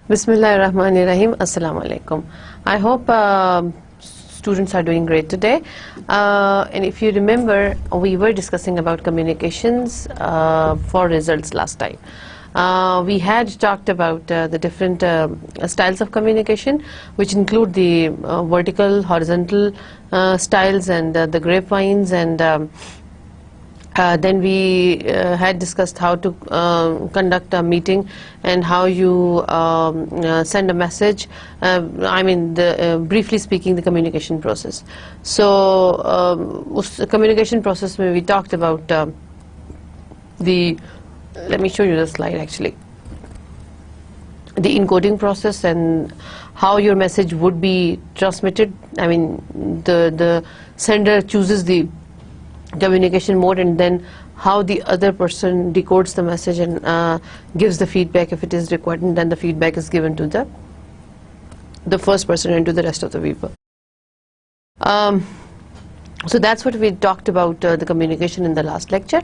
Bismillahirrahmanirrahim. Assalamu alaikum. I hope students are doing great today. And if you remember, we were discussing about communications for results last time. We had talked about the different styles of communication, which include the vertical, horizontal styles, and the grapevines, and then we had discussed how to conduct a meeting and how you send a message. Briefly speaking, the communication process. So, us communication process mein we talked about let me show you the slide actually. The encoding process and how your message would be transmitted. The sender chooses the communication mode, and then how the other person decodes the message and gives the feedback if it is required, and then the feedback is given to the first person and to the rest of the people. So that's what we talked about the communication in the last lecture.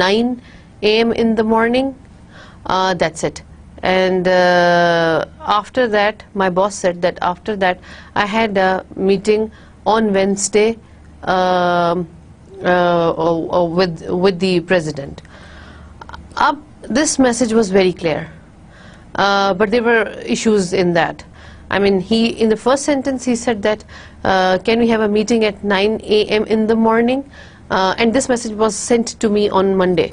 9 AM in the morning. That's it. And after that, my boss said that after that I had a meeting on Wednesday with the president. This message was very clear, but there were issues in that. In the first sentence he said that can we have a meeting at 9 AM in the morning, and this message was sent to me on Monday.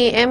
AM.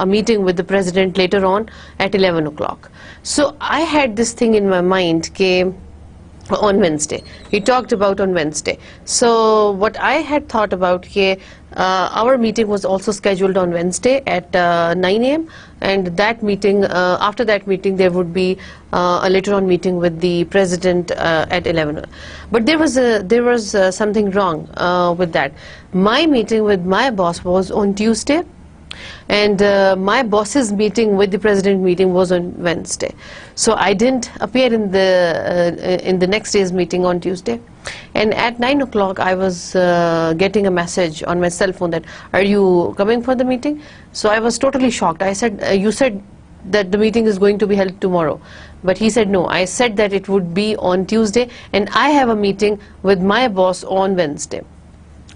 a meeting with the president later on at 11 o'clock. So I had this thing in my mind ke on Wednesday. He talked about on Wednesday. So what I had thought about our meeting was also scheduled on Wednesday at 9 AM, and that meeting, after that meeting there would be a later on meeting with the president at 11. But there was something wrong with that. My meeting with my boss was on Tuesday, and my boss's meeting with the president meeting was on Wednesday. So I didn't appear in the next day's meeting on Tuesday. And at 9 o'clock I was getting a message on my cell phone that, are you coming for the meeting? So I was totally shocked. I said, you said that the meeting is going to be held tomorrow. But he said no, I said that it would be on Tuesday, and I have a meeting with my boss on Wednesday.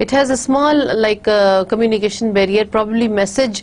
It has a small communication barrier. Probably message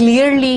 clearly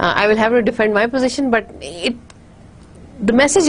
I will have to defend my position, but the message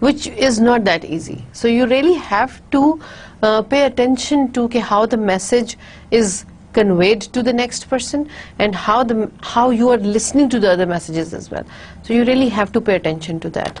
which is not that easy. So you really have to pay attention to how the message is conveyed to the next person, and how you are listening to the other messages as well. So you really have to pay attention to that.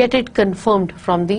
get it confirmed from the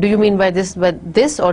do you mean by this or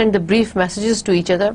send the brief messages to each other,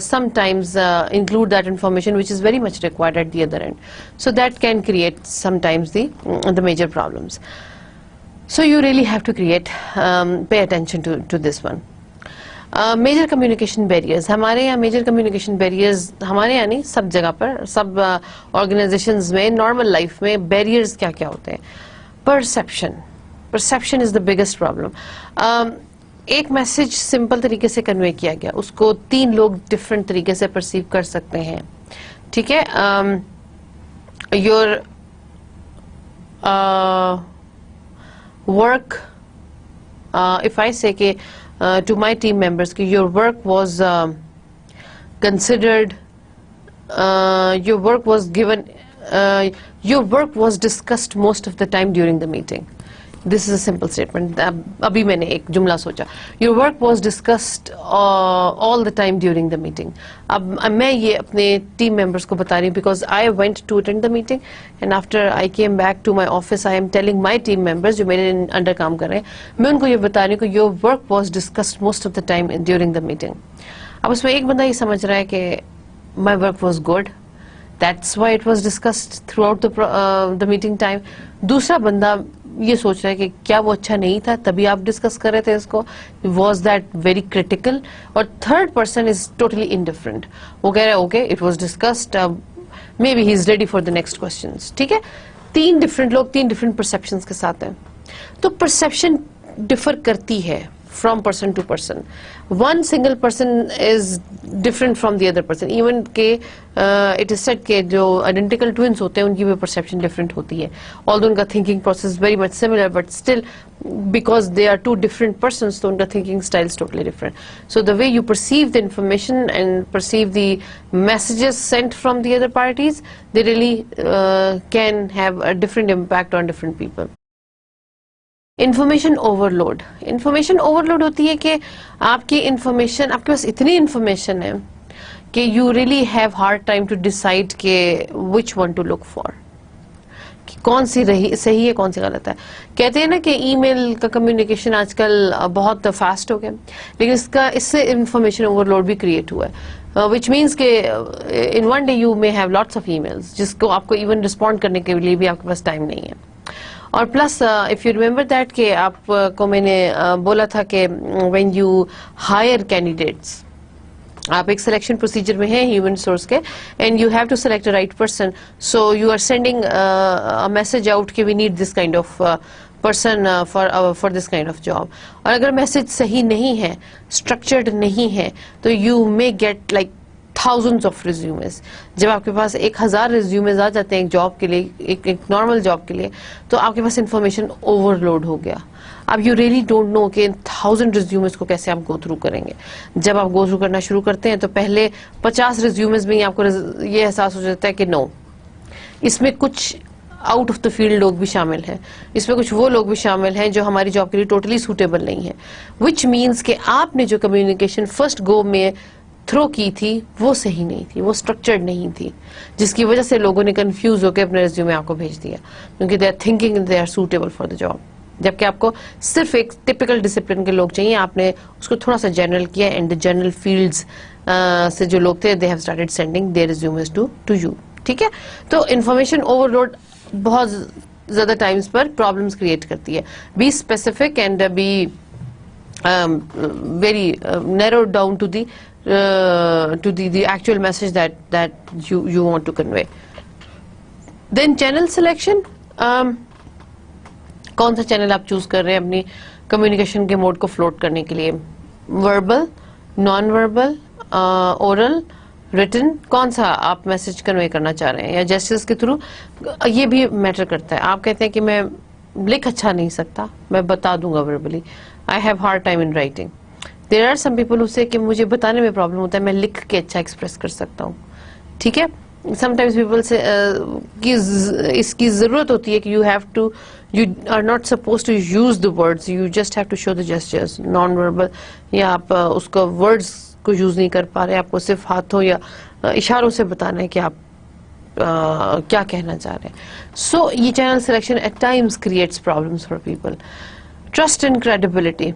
sometimes include that information which is very much required at the other end. So that can create sometimes the major problems. So you really have to pay attention to this one. Major communication barriers ہمارے یہاں major communication barriers ہمارے یہاں نہیں سب جگہ پر سب organisations میں normal life میں barriers کیا کیا ہوتے ہیں. Perception is the biggest problem. ایک میسج سمپل طریقے سے کنوے کیا گیا اس کو 3 لوگ ڈفرینٹ طریقے سے پرسیو کر سکتے ہیں. ٹھیک ہے. Your work if I say to my team members your work was considered, your work was given, your work was discussed most of the time during the meeting. This is a simple statement. ابھی میں نے ایک جملہ سوچا. Your work was discussed all the time during the meeting. اب میں یہ اپنے ٹیم ممبرس کو بتا رہی ہوں because I went to attend the meeting and after I came back to my office I am telling my team members جو میرے انڈر کام کر رہے ہیں میں ان کو یہ بتا رہی ہوں کہ your work was discussed most of the time during the meeting. اب اس میں ایک بندہ یہ سمجھ رہا ہے کہ my work was good, that's why it was discussed throughout the meeting time. دوسرا بندہ یہ سوچ رہا ہے کہ کیا وہ اچھا نہیں تھا تبھی آپ ڈسکس کر رہے تھے اس کو, واز دیٹ ویری کریٹیکل. اور third person is totally indifferent, وہ کہہ رہا ہے okay it was discussed maybe he is ready for the next questions. ٹھیک ہے. 3 ڈفرنٹ لوگ 3 ڈفرنٹ پرسپشنس کے ساتھ ہیں. تو پرسپشن ڈفر کرتی ہے from person to person. One single person is different from the other person. Even کہ it is said کہ جو identical twins ہوتے ہیں ان کی بھی perception different ہوتی ہے. Although ان کا thinking process is very much similar but still because they are 2 different persons تو ان کا thinking style is totally different. So the way you perceive the information and perceive the messages sent from the other parties, they really can have a different impact on different people. Information overload ہوتی ہے کہ آپ کی information آپ کے پاس اتنی information ہے کہ you really have hard time to decide کہ which one to look for, کون سی صحیح ہے کون سی غلط ہے. کہتے ہیں نا کہ ای میل کا کمیونیکیشن آج کل بہت فاسٹ ہو گیا لیکن اس سے انفارمیشن اوور لوڈ بھی کریٹ ہوا ہے وچ مینس کہ in one day you may have lots of emails جس کو آپ کو ایون رسپونڈ کرنے کے لیے بھی آپ کے پاس ٹائم نہیں ہے. اور plus if you remember that کہ آپ کو میں نے بولا تھا کہ وین یو ہائر کینڈیڈیٹس آپ ایک سلیکشن پروسیجر میں ہیں ہیومن ریسورس کے and you have to select a right person so you are sending message out کہ we need this kind of person for this kind of job. اور اگر message صحیح نہیں ہے اسٹرکچرڈ نہیں ہے تو you may get like thousands of resumes. جب آپ کے پاس 1000 ریزیومز آ جاتے ہیں ایک جاب کے لیے ایک نارمل جاب کے لیے تو آپ کے پاس انفارمیشن اوور لوڈ ہو گیا. اب یو ریئلی ڈونٹ نو کہ 1000 ریزیومز کو کیسے آپ گو تھرو کریں گے. جب آپ گو تھرو کرنا شروع کرتے ہیں تو پہلے 50 ریزیومز میں ہی آپ کو یہ احساس ہو جاتا ہے کہ نو اس میں کچھ آؤٹ آف دا فیلڈ لوگ بھی شامل ہیں, اس میں کچھ وہ لوگ بھی شامل ہیں جو ہماری جاب کے لیے ٹوٹلی سوٹیبل نہیں ہے. وچ مینس کہ آپ نے جو کمیونیکیشن فرسٹ گو میں تھرو کی تھی وہ صحیح نہیں تھی, وہ اسٹرکچرڈ نہیں تھی, جس کی وجہ سے لوگوں نے کنفیوز ہو کے اپنے ریزیومے آپ کو بھیج دیا کیونکہ they are thinking they are suitable for the job, جبکہ آپ کو صرف ایک ٹپیکل ڈسپلن کے لوگ چاہیے. آپ نے اس کو تھوڑا سا جنرل کیا اینڈ جنرل فیلڈز سے جو لوگ تھے they have started sending their resumes to you. ٹھیک ہے. تو انفارمیشن اوور لوڈ بہت زیادہ ٹائمز پر پرابلمس کریٹ کرتی ہے. Be specific and be very narrowed down to the actual message that you want to convey. Then channel selection, کون سا channel آپ چوز کر رہے ہیں اپنی کمیونیکیشن کے موڈ کو فلوٹ کرنے کے لیے, verbal, non verbal, oral, return, کون سا آپ میسج کنوے کرنا چاہ رہے ہیں, یا جیسٹرز کے تھرو. یہ بھی میٹر کرتا ہے. آپ کہتے ہیں کہ میں لکھ اچھا نہیں سکتا, میں بتا دوں گا verbally, I have hard time in writing. There are some people who say کہ مجھے بتانے میں پرابلم ہوتا ہے, میں لکھ کے اچھا ایکسپریس کر سکتا ہوں. ٹھیک ہے. Sometimes people say اس کی ضرورت ہوتی ہے کہ you are not supposed to use the words, you just have to show the gestures, non-verbal, یا آپ اس کو words کو یوز نہیں کر پا رہے, آپ کو صرف ہاتھوں یا اشاروں سے بتانا ہے کہ آپ کیا کہنا چاہ رہے ہیں. So یہ channel selection at times creates problems for people. Trust and credibility.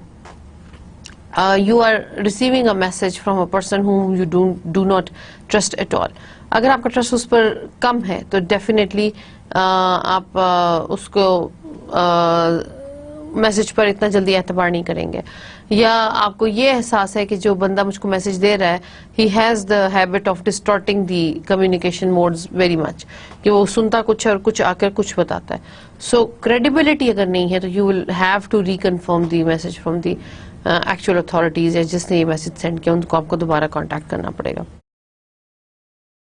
You are receiving a message from a person whom you do not trust at all. اگر آپ کا ٹرسٹ اس پر کم ہے تو ڈیفینیٹلی آپ اس کو میسج پر اتنا جلدی اعتبار نہیں کریں گے, یا آپ کو یہ احساس ہے کہ جو بندہ مجھ کو میسج دے رہا ہے he has the habit of distorting the communication modes very much, کہ وہ سنتا کچھ اور کچھ آ کر کچھ بتاتا ہے. سو کریڈیبلٹی اگر نہیں ہے تو you will have to reconfirm the message from the actual authorities, یا جس نے یہ میسج سینڈ کیا ان کو آپ کو دوبارہ کانٹیکٹ کرنا پڑے گا.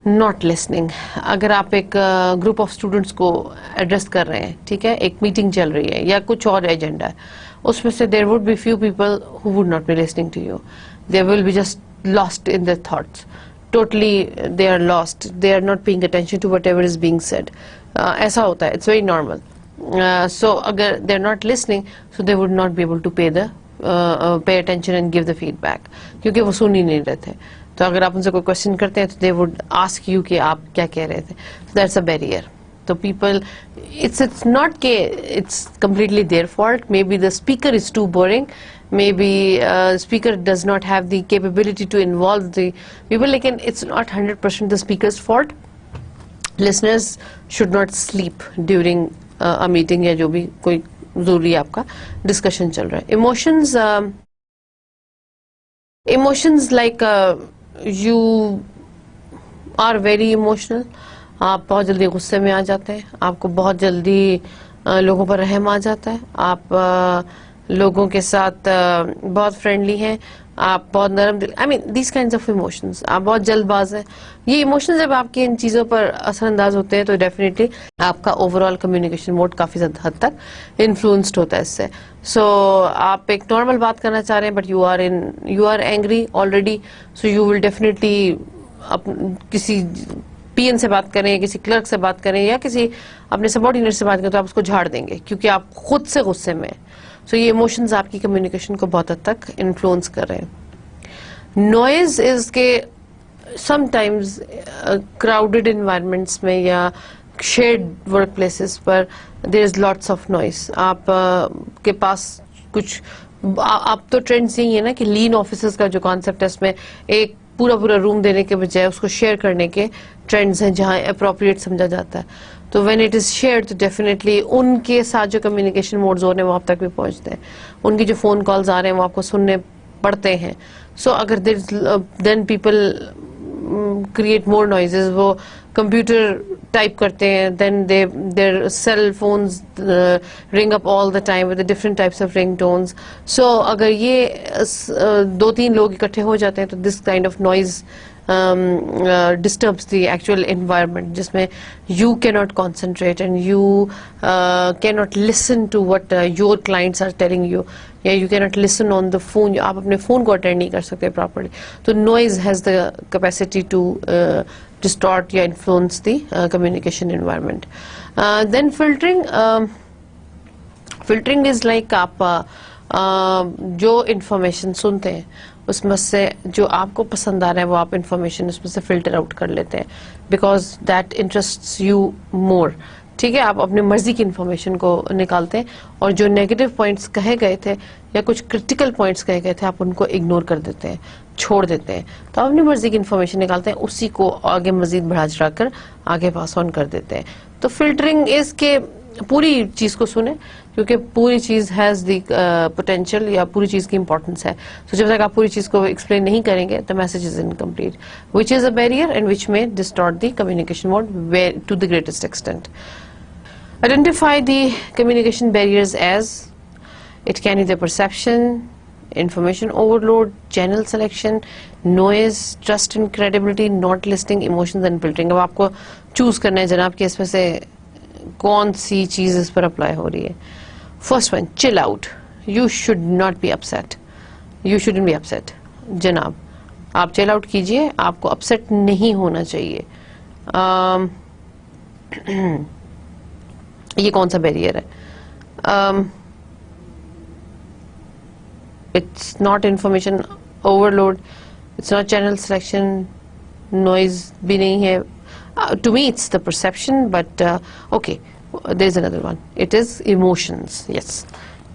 ناٹ لسننگ, اگر آپ ایک گروپ آف اسٹوڈنٹس کو ایڈریس کر رہے ہیں, ٹھیک ہے, ایک میٹنگ چل رہی ہے یا کچھ اور ایجنڈا ہے, اس میں سے there would be few people who would not be listening to you, they will be just lost in their thoughts, totally they are lost, they are not paying attention to whatever is being said. ایسا ہوتا ہے, it's very normal. So اگر they are not listening so they would not be able to pay attention and give the feedback, کیونکہ وہ سن ہی نہیں رہے تھے. تو اگر آپ ان سے کوئی کوشچن کرتے ہیں تو دے وڈ آسک یو کہ آپ کیا کہہ رہے تھے. That's a barrier. تو پیپل, اٹس ناٹ کہ it's completely their fault, maybe the speaker is too boring, maybe speaker does not have the capability to involve the people, لیکن it's not 100% the speaker's fault. Listeners should not sleep during a meeting یا جو بھی کوئی ضروری آپ کا discussion چل رہا ہے. Emotions like you are very emotional, آپ بہت جلدی غصے میں آ جاتے ہیں, آپ کو بہت جلدی لوگوں پر رحم آ جاتا ہے, آپ لوگوں کے ساتھ بہت فرینڈلی ہیں, آپ بہت نرم دل, I mean these kinds of emotions, آپ بہت جلد باز ہیں. یہ ایموشنز جب آپ کی ان چیزوں پر اثر انداز ہوتے ہیں تو ڈیفینیٹلی آپ کا اوور آل کمیونیکیشن موڈ کافی زیادہ حد تک انفلوئنسڈ ہوتا ہے اس سے. سو آپ ایک نارمل بات کرنا چاہ رہے ہیں but you are angry already, so you will definitely کسی پی این سے بات کریں, کسی کلرک سے بات کریں, یا کسی اپنے سبارڈینیٹ سے بات کریں تو آپ اس کو جھاڑ دیں گے کیونکہ آپ خود سے غصے میں ہیں. سو یہ ایموشنز آپ کی کمیونیکیشن کو بہت حد تک انفلوئنس کر رہے ہیں. نوائز از کہ سم ٹائمز کراؤڈیڈ انوائرمنٹس میں یا shared work places per there is lots of noise. آپ کے پاس کچھ, آپ تو ٹرینڈس یہی ہے نا کہ لین آفیسز کا جو کانسیپٹ ہے اس میں ایک پورا روم دینے کے بجائے اس کو شیئر کرنے کے ٹرینڈز ہیں جہاں اپروپریٹ سمجھا جاتا ہے. تو وین اٹ از شیئر تو ڈیفینیٹلی ان کے ساتھ جو کمیونیکیشن موڈز ہو رہے ہیں وہ آپ تک بھی پہنچتے ہیں, ان کی جو فون کالز آ رہے ہیں وہ آپ کو سننے پڑتے ہیں. سو اگر then people create more noises, وہ کمپیوٹر ٹائپ کرتے ہیں, دین their cell phones ring up all the time with the different types of ringtones. So اگر یہ دو تین لوگ اکٹھے ہو جاتے ہیں تو this kind of noise disturbs the actual environment, جس میں you cannot concentrate and you cannot listen to what your clients are telling you, یا you cannot listen on the phone, آپ اپنے فون کو اٹینڈ نہیں کر سکتے پراپرلی. تو noise has the capacity to distort یا influence the communication environment. Then filtering is like آپ جو انفارمیشن سنتے ہیں اس میں سے جو آپ کو پسند آ رہا ہے وہ آپ انفارمیشن اس میں سے فلٹر آؤٹ کر لیتے ہیں because that interests you more. ٹھیک ہے, آپ اپنی مرضی کی انفارمیشن کو نکالتے ہیں, اور جو نیگیٹو پوائنٹس کہے گئے تھے یا کچھ کرٹیکل پوائنٹس کہے گئے تھے آپ ان کو اگنور کر دیتے ہیں, چھوڑ دیتے ہیں. تو آپ اپنی مرضی کی انفارمیشن نکالتے ہیں, اسی کو آگے مزید بڑھا چڑھا کر آگے پاس آن کر دیتے ہیں. تو فلٹرنگ اس کے پوری چیز کو سنیں کیونکہ پوری چیز ہیز دی پوٹینشیل, یا پوری چیز کی امپورٹنس ہے. تو جب تک آپ پوری چیز کو ایکسپلین نہیں کریں گے the message is incomplete, which is a barrier and which may distort the communication mode to the greatest extent. Identify the communication barriers as it can be the perception, information overload, channel selection, noise, trust and credibility, not listening, emotions and filtering. اب آپ کو choose کرنا ہے جناب کہ اس میں سے کون سی چیز اس پر اپلائی ہو رہی ہے. First one, chill out. You should not be upset, you shouldn't be upset. جناب آپ چل آؤٹ کیجئے, آپ کو اپسیٹ نہیں ہونا چاہیے. یہ کون سا بیریئر ہے؟ It's not information overload, it's not channel selection, noise بھی نہیں ہے. To me it's the perception, but okay, there's another one. It is emotions. Yes,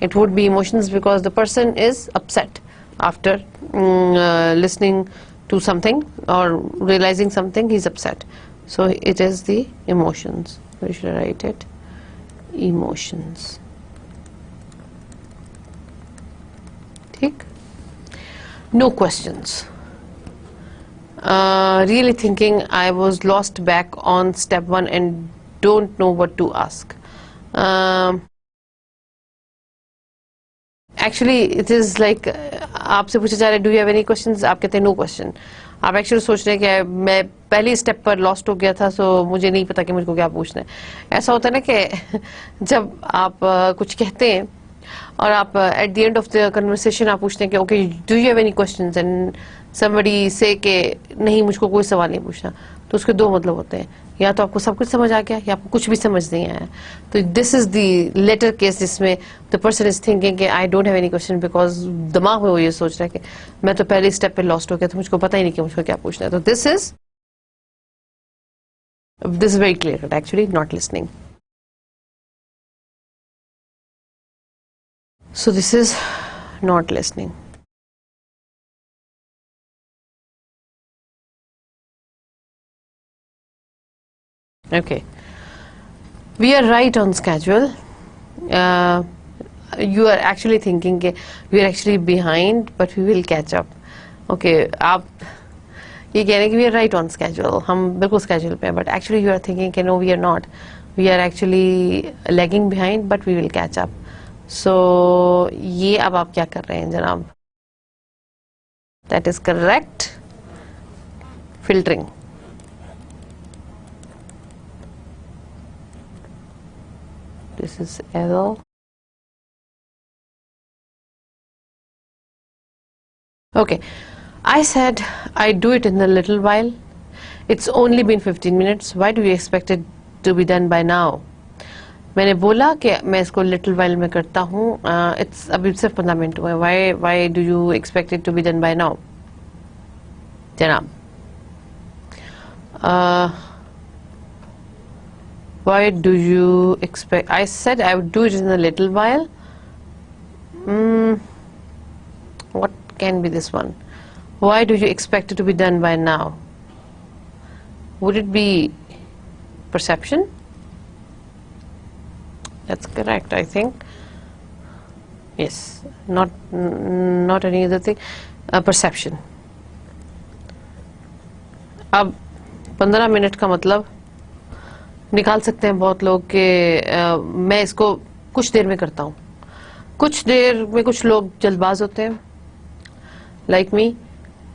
it would be emotions because the person is upset after listening to something or realizing something, he's upset. So it is the emotions. Where should I write it? Emotions. ٹھیک. No questions. Really thinking I was lost back on step 1 and don't know what to ask. Actually it is like آپ سے پوچھا جا رہا ہے do you have any questions, آپ کہتے ہیں نو کوشچن. آپ ایکچولی سوچ رہے ہیں کہ میں پہلی اسٹیپ پر لاسٹ ہو گیا تھا سو مجھے نہیں پتا کہ مجھ کو کیا پوچھنا ہے. ایسا ہوتا ہے نا کہ جب آپ کچھ کہتے ہیں اور آپ at the end of the conversation آپ پوچھتے ہیں کہ okay do you have any questions and somebody say کہ نہیں مجھ کو کوئی سوال نہیں پوچھنا, تو اس کے دو مطلب ہوتے ہیں, یا تو آپ کو سب کچھ سمجھ آ گیا یا آپ کو کچھ بھی سمجھ نہیں آیا. تو this is the letter case جس میں دا پرسن از تھنکنگ کہ I don't have any question because دماغ میں وہ یہ سوچ رہا ہے کہ میں تو پہلے اسٹیپ پہ لاسٹ ہو گیا تو مجھ کو پتا ہی نہیں کہ مجھ کو کیا پوچھنا ہے. تو this is very clear cut actually not listening. So this is not listening. Okay. We are right on schedule. You are actually thinking that we are actually behind, but we will catch up. Okay. آپ یہ کہہ رہے ہیں کہ we are right on schedule. ہم بالکل schedule پہ ہیں, but actually you are thinking کہ no we are not. We are actually lagging behind, but we will catch up. So یہ اب آپ کیا کر رہے ہیں جناب؟ That is correct. Filtering. This is error. Okay. I said I'd do it in a little while. It's only been 15 minutes. Why do you expect it to be done by now? میں نے بولا کہ میں اس کو little while میں کرتا ہوں, ابھی صرف 15 منٹ ہوئے. Why do you expect it to be done by now جناب؟ Why do you expect, I said I would do it in a little while. What can be this one? Why do you expect it to be done by now? Would it be perception? That's correct, I think. Yes, not any other thing. Perception. اب 15 minute کا مطلب نکال سکتے ہیں بہت لوگ کہ میں اس کو کچھ دیر میں کرتا ہوں. کچھ دیر میں کچھ لوگ جلد باز ہوتے ہیں لائک می,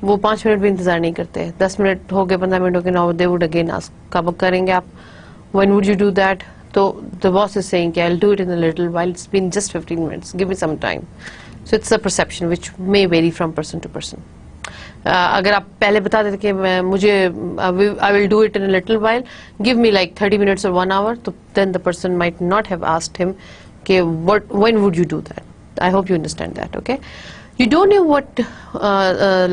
وہ 5 منٹ بھی انتظار نہیں کرتے. 10 منٹ ہو گئے, 15 منٹ ہو گئے, now they would again ask کب کریں گے آپ. when would you do that? So the boss is saying I'll do it in a little while, it's been just 15 minutes, give me some time. So it's a perception which may vary from person to person. اگر آپ پہلے بتا دیتے کہ مجھے I will do it in a little while, give me like 30 minutes or 1 hour, تو then the person might not have asked him کہ when would you do that. I hope you understand that. Okay, you don't know what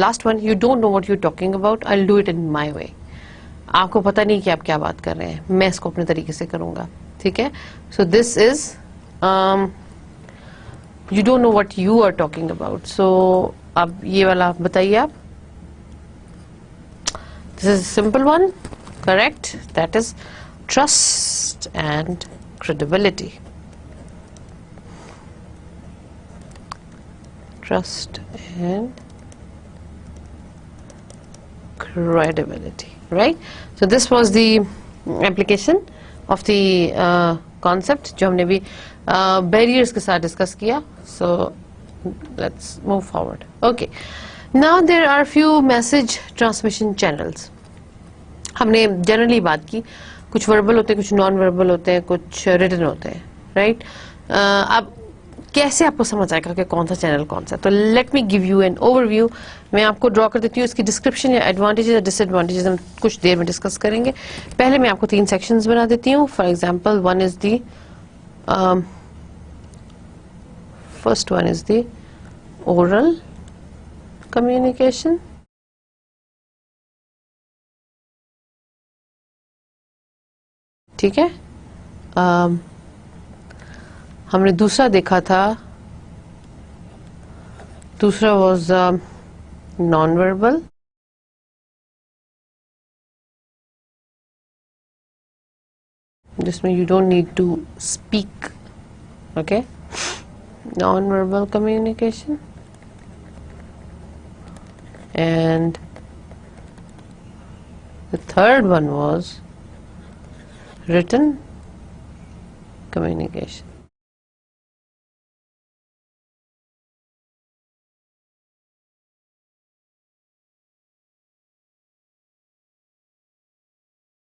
last one, you don't know what you're talking about, I'll do it in my way. آپ کو پتہ نہیں کہ آپ کیا بات کر رہے ہیں, میں اس کو اپنے طریقے سے کروں گا. ٹھیک ہے, so this is you don't know what you are talking about. So اب یہ والا بتائیے آپ. This is simple one, correct, that is trust and credibility. Trust and credibility, right? So this was the application of the concept جو ہم نے بھی barriers کے ساتھ discuss کیا. So let's move forward. Okay, now there are few message transmission channels. ہم نے generally بات کی, کچھ verbal ہوتے ہیں, کچھ non verbal ہوتے ہیں, کچھ written ہوتے ہیں, right? اب کیسے آپ کو سمجھ آئے گا کہ کون سا چینل کون سا؟ تو let me give you an overview. میں آپ کو ڈرا کر دیتی ہوں, اس کی ڈسکرپشن یا ایڈوانٹیجز یا ڈس ایڈوانٹیجز ہم کچھ دیر میں ڈسکس کریں گے. پہلے میں آپ کو 3 سیکشنز بنا دیتی ہوں. For example one is the first one is the oral communication. ٹھیک ہے, ہم نے دوسرا دیکھا تھا, دوسرا واز نان وربل. جس میں you don't need to speak. Okay, non verbal communication. and the third one was written communication.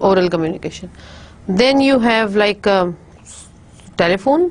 oral communication. Then you have like telephone.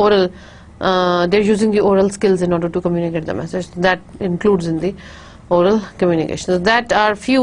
oral they're using the oral skills in order to communicate the message. That includes in the oral communication. So that are few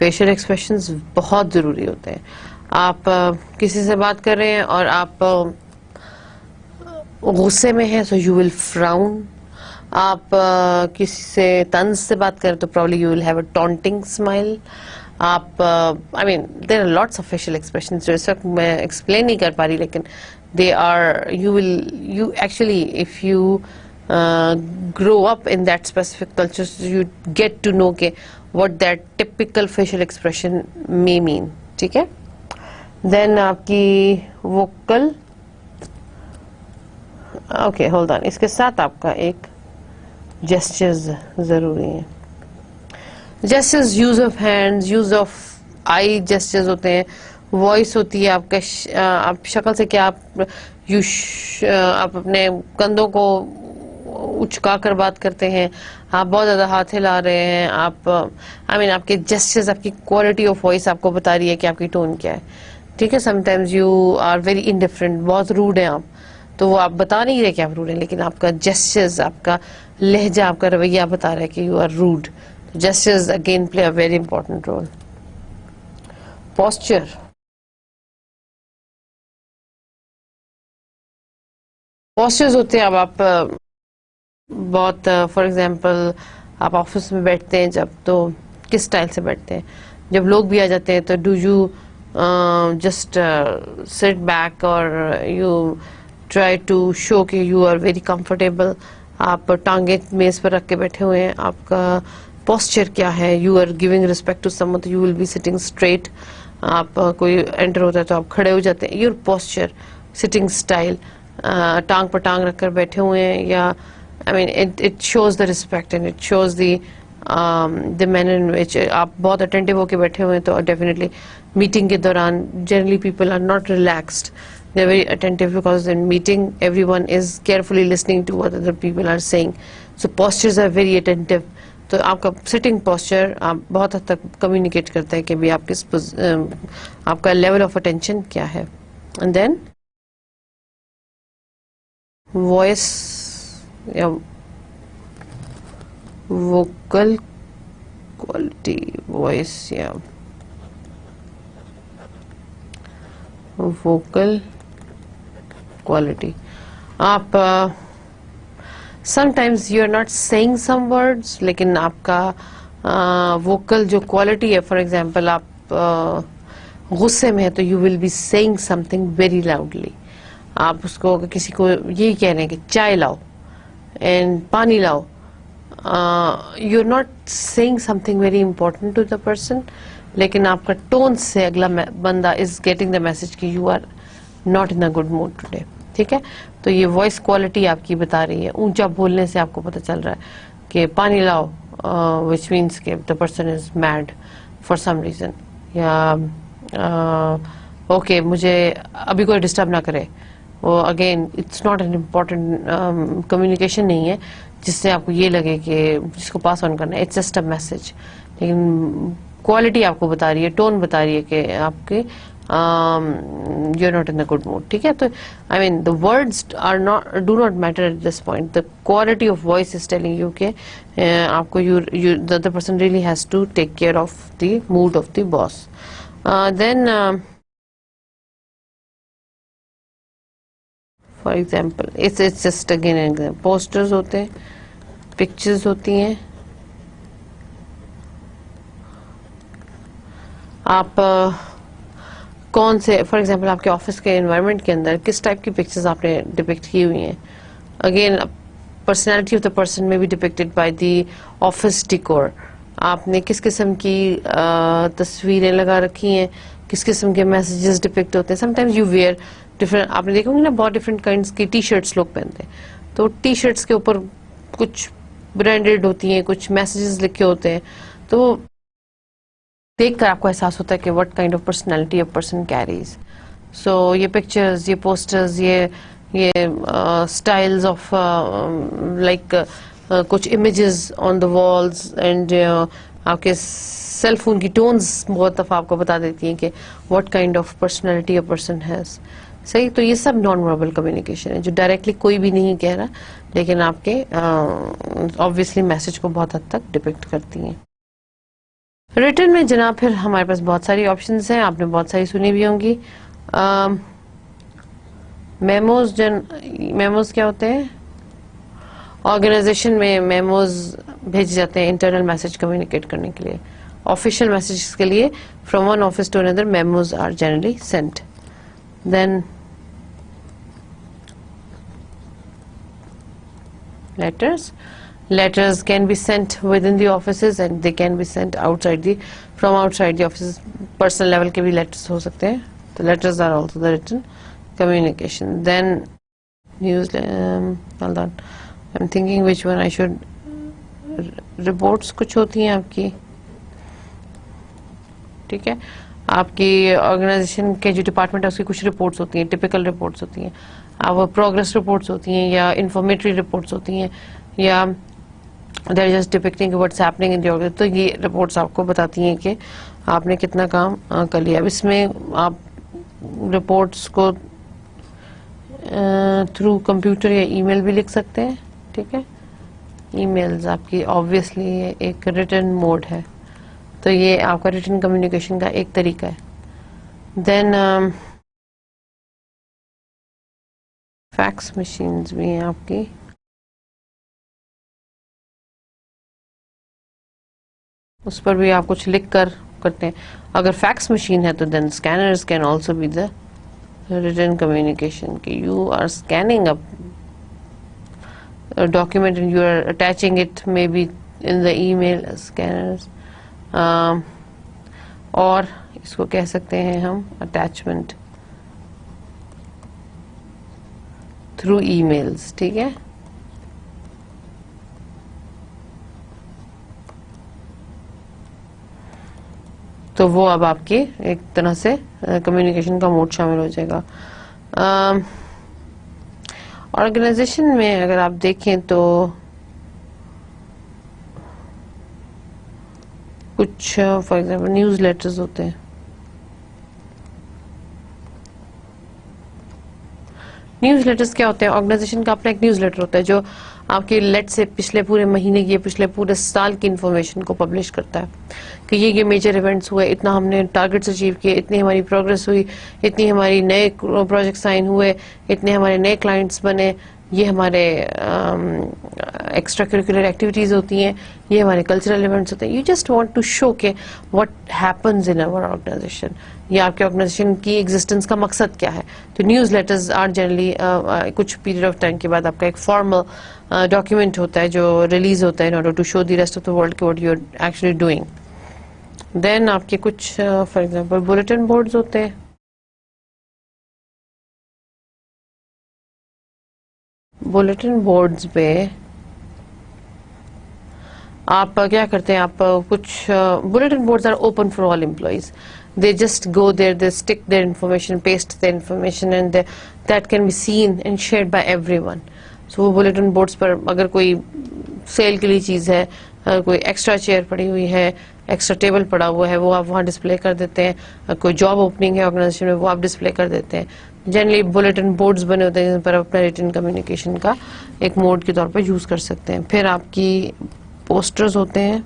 facial expressions بہت ضروری ہوتے ہیں. آپ کسی سے بات کر رہے ہیں اور آپ غصے میں ہیں, سو یو ول فراؤن. آپ کسی سے طنز سے بات کریں تو probably you will have a taunting smile. آپ I mean there are lots of facial expressions جو اس وقت میں ایکسپلین نہیں کر پا رہی, لیکن they are you actually if you grow up in that specific culture, so you get to know what that typical facial expression may mean. ٹھیک ہے. Then آپ کی vocal, okay hold on, اس کے ساتھ آپ کا ایک gestures ضروری ہیں. gestures, use of hands, use of eye gestures ہوتے ہیں, voice ہوتی ہے آپ کا, آپ شکل سے کیا آپ اپنے کندھوں کو اچکا کر بات کرتے ہیں, آپ بہت زیادہ ہاتھ ہلا رہے ہیں, آپ آپ کے جسچرز, آپ کی کوالٹی آف وائس آپ کو بتا رہی ہے کہ آپ کی ٹون کیا ہے. ٹھیک ہے. Sometimes you are very indifferent, بہت روڈ ہیں آپ, تو وہ آپ بتا نہیں رہے کہ آپ روڈ ہیں, لیکن آپ کا جسچرز, آپ کا لہجہ, آپ کا رویہ بتا رہا ہے کہ you are rude. Gestures again play a very important role. Posture, postures ہوتے ہیں. اب آپ بہت فار ایگزامپل آپ آفس میں بیٹھتے ہیں جب, تو کس سٹائل سے بیٹھتے ہیں. جب لوگ بھی آ جاتے ہیں تو ڈو یو جسٹ سٹ بیک اور یو ٹرائی ٹو شو کہ یو آر ویری کمفرٹیبل. آپ ٹانگیں میز پر رکھ کے بیٹھے ہوئے ہیں, آپ کا پوسچر کیا ہے. You are giving respect to someone, you will be sitting straight. آپ کوئی انٹر ہوتا ہے تو آپ کھڑے ہو جاتے ہیں. یور پوسچر, سٹنگ اسٹائل, ٹانگ پر ٹانگ رکھ کر بیٹھے ہوئے ہیں, یا it shows the respect and it shows the manner in which آپ بہت اٹینٹیو ہو کے بیٹھے ہوئے ہیں. تو ڈیفینیٹلی میٹنگ کے دوران generally people are not relaxed, they are very attentive because in meeting everyone is carefully listening to what other people are saying. So postures are very attentive. تو آپ کا سٹنگ پوسچر آپ بہت حد تک communicate کرتا ہے کہ بھی آپ کس آپ کا لیول آف اٹینشن کیا ہے. اینڈ دین وائس یا ووکل کوالٹی, وائس یا ووکل کوالٹی. آپ sometimes you are not saying some words, لیکن آپ کا ووکل جو کوالٹی ہے, فار ایگزامپل آپ غصے میں ہے تو you will be saying something very loudly. آپ اس کو کسی کو یہی کہہ رہے ہیں کہ چائے لاؤ اینڈ پانی لاؤ, you are not saying something very important to the person, لیکن آپ کا ٹون سے اگلا بندہ از گیٹنگ دا میسج کہ you are not in a good mood today. ٹھیک ہے. تو یہ وائس کوالٹی آپ کی بتا رہی ہے. اونچا بولنے سے آپ کو پتہ چل رہا ہے کہ پانی لاؤ, وچ مینس کہ the person is mad for some reason, یا اوکے مجھے ابھی کوئی ڈسٹرب نہ کرے. وہ اگین it's not an important communication نہیں ہے جس سے آپ کو یہ لگے کہ جس کو پاس آن کرنا ہے, اٹس جسٹ اے میسج. لیکن کوالٹی آپ کو بتا رہی ہے, ٹون بتا رہی ہے کہ آپ کے you are not in good mood. ٹھیک ہے. تو I mean the words are not do not matter at this point, the quality of voice is telling you کہ آپ کو the person really has to take care of the mood of the boss. Then for example it's just again posters ہوتے ہیں, pictures ہوتی ہیں. آپ کون سے فار ایگزامپل آپ کے آفس کے انوائرمنٹ کے اندر کس ٹائپ کی پکچرز آپ نے ڈپکٹ کی ہوئی ہیں. Again personality of the person may be depicted by the office decor. آپ نے کس قسم کی تصویریں لگا رکھی ہیں, کس قسم کے میسیجز ڈپکٹ ہوتے ہیں. Some times you where different, آپ نے دیکھا ہوگا نا بہت ڈفرنٹ کائنڈس کی ٹی شرٹس لوگ پہنتے ہیں, تو ٹی شرٹس کے اوپر کچھ برانڈیڈ ہوتی ہیں, کچھ میسیجز لکھے ہوتے ہیں. تو دیکھ کر آپ کو احساس ہوتا ہے کہ what kind of personality of person carries. So یہ پکچرز, یہ پوسٹرز, یہ اسٹائلز آف لائک کچھ images on the walls, and آپ کے سیل فون کی ٹونز بہت دفعہ آپ کو بتا دیتی ہیں کہ what kind of personality a person has. صحیح. تو یہ سب نان وربل کمیونیکیشن ہے جو ڈائریکٹلی کوئی بھی نہیں کہہ رہا, لیکن آپ کے آبویسلی میسج کو بہت حد تک ڈپکٹ کرتی ہیں. ریٹن میں جناب پھر ہمارے پاس بہت ساری آپشنس ہیں, آپ نے بہت ساری سنی بھی ہوں گی. میموز کیا ہوتے ہیں؟ آرگنائزیشن میں میموز بھیجے جاتے ہیں انٹرنل میسج کمیونیکیٹ کرنے کے لیے, آفیشیل میسیجز کے لیے. فرام ون آفس ٹو اندر memos are generally sent. Then letters can be sent within the offices and they can be sent from outside the offices. Personal level کے بھی letters ہو سکتے ہیں, تو letters are also the written communication. Then hold on, I'm thinking which one I should. reports کچھ ہوتی ہیں آپ کی, ٹھیک ہے, آپ کی آرگنائزیشن کے جو ڈپارٹمنٹ ہے اس کی کچھ رپورٹس ہوتی ہیں, ٹپیکل رپورٹس ہوتی ہیں, وہ پروگرس رپورٹس ہوتی ہیں یا انفارمیٹری رپورٹس ہوتی ہیں, یا they are just depicting what's happening in the organization. تو یہ رپورٹس آپ کو بتاتی ہیں کہ آپ نے کتنا کام کر لیا. اب اس میں آپ رپورٹس کو تھرو کمپیوٹر یا ای میل بھی لکھ سکتے ہیں, ٹھیک ہے. ای میلز آپ کی آبویسلی ایک ریٹن موڈ ہے, تو یہ آپ کا ریٹن کمیونیکیشن کا ایک طریقہ ہے. دین فیکس مشینز بھی ہیں آپ کی. اس پر بھی آپ کچھ لکھ کر کرتے ہیں. اگر فیکس مشین ہے تو then scanners can also be the written communication, کہ you are scanning a document and you are attaching it maybe in the email as scanners. اور اس کو کہہ سکتے ہیں ہم attachment through emails, ٹھیک ہے. تو وہ اب آپ کی ایک طرح سے کمیونیکیشن کا موڈ شامل ہو جائے گا. آرگنائزیشن میں اگر آپ دیکھیں تو کچھ فار ایگزامپل نیوز لیٹرز ہوتے ہیں. نیوز لیٹرز کیا ہوتے ہیں؟ آرگنائزیشن کا اپنا ایک نیوز لیٹر ہوتا ہے جو آپ کے لیٹ سے پچھلے پورے مہینے کی, پچھلے پورے سال کی انفارمیشن کو پبلش کرتا ہے کہ یہ میجر ایونٹس ہوئے, اتنا ہم نے ٹارگیٹس اچیو کیے, اتنی ہماری پروگرس ہوئی, اتنی ہماری نئے پروجیکٹ سائن ہوئے, اتنے ہمارے نئے کلائنٹس بنے, یہ ہمارے ایکسٹرا کریکولر ایکٹیویٹیز ہوتی ہیں, یہ ہمارے کلچرل ایونٹس ہوتے ہیں. You just want to show کہ what happens in our organisation, یا آپ کے آرگنائزیشن کی ایگزسٹنس کا مقصد کیا ہے. تو نیوز لیٹرز آر جنرلی کچھ پیریڈ آف ٹائم کے بعد آپ کا ایک فارمل ڈاکیومنٹ ہوتا ہے جو ریلیز ہوتا ہے in order to show the rest of the world what you are actually doing. Then آپ کے کچھ فار ایگزامپل بلیٹن بورڈز ہوتے ہیں. بلیٹن بورڈز پہ آپ کیا کرتے ہیں, آپ کچھ bulletin boards are open for all employees. They just go there, they stick their information, paste their information, and that can be seen and shared by everyone. So وہ bulletin boards پر اگر کوئی سیل کے لیے چیز ہے, کوئی extra chair پڑی ہوئی ہے, ایکسٹرا ٹیبل پڑا ہوا ہے, وہ آپ وہاں ڈسپلے کر دیتے ہیں. کوئی جاب اوپننگ ہے آرگنائزیشن میں, وہ آپ ڈسپلے کر دیتے ہیں. جنرلی بلیٹن بورڈز بنے ہوتے ہیں جن پر اپنا ریٹن کمیونیکیشن کا ایک موڈ کے طور پر یوز کر سکتے ہیں. پھر آپ کی پوسٹرز ہوتے ہیں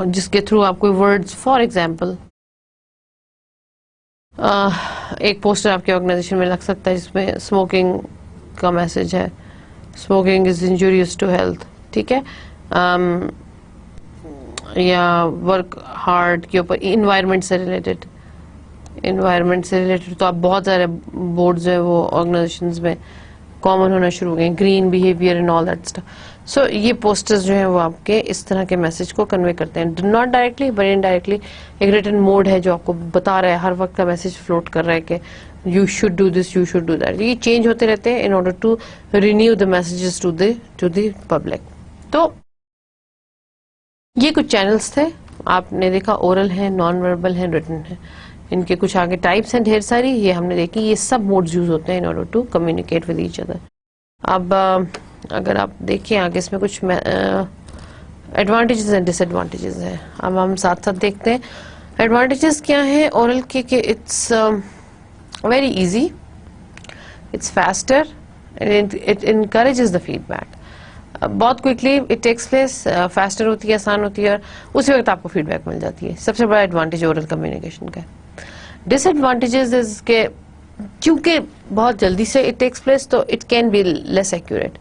جس کے تھرو آپ کوئی ورڈز, فار ایگزامپل ایک پوسٹر آپ کے آرگنائزیشن میں لگ سکتا ہے جس میں اسموکنگ کا میسج ہے, smoking is injurious to health, ٹھیک ہے. یا ورک ہارڈ کے اوپر انوائرمنٹ سے ریلیٹڈ, تو آپ بہت سارے بورڈز ہیں وہ آرگنائزیشنز میں کامن ہونا شروع ہو گئے, green behaviour and all that stuff. So یہ پوسٹرز جو ہیں وہ آپ کے اس طرح کے میسج کو کنوے کرتے ہیں, ناٹ ڈائریکٹلی بٹ انڈائریکٹلی. ایک ریٹن موڈ ہے جو آپ کو بتا رہا ہے, ہر وقت کا میسج فلوٹ کر رہا ہے کہ you should do this, you should do that. یہ چینج ہوتے رہتے ہیں in order to renew the messages to the public. تو یہ کچھ چینلز تھے, آپ نے دیکھا اورل ہے, نان وربل ہے, ریٹن ہے. ان کے کچھ آگے ٹائپس ہیں ڈھیر ساری, یہ ہم نے دیکھی. یہ سب موڈز یوز ہوتے ہیں in order to communicate with each other. اب اگر آپ دیکھیں آگے اس میں کچھ ایڈوانٹیجز اینڈ ڈس ایڈوانٹیجز ہیں. اب ہم ساتھ ساتھ دیکھتے ہیں ایڈوانٹیجز کیا ہیں اورل کے, کہ it's very easy, it's faster, it encourages the feedback. بہت quickly it takes place, faster ہوتی ہے, آسان ہوتی ہے, اور اسی وقت آپ کو فیڈ بیک مل جاتی ہے. سب سے بڑا ایڈوانٹیج اورل کمیونیکیشن کا. ڈس ایڈوانٹیجز از کہ کیونکہ بہت جلدی سے اٹ ٹیکس پلیس تو it can be less accurate.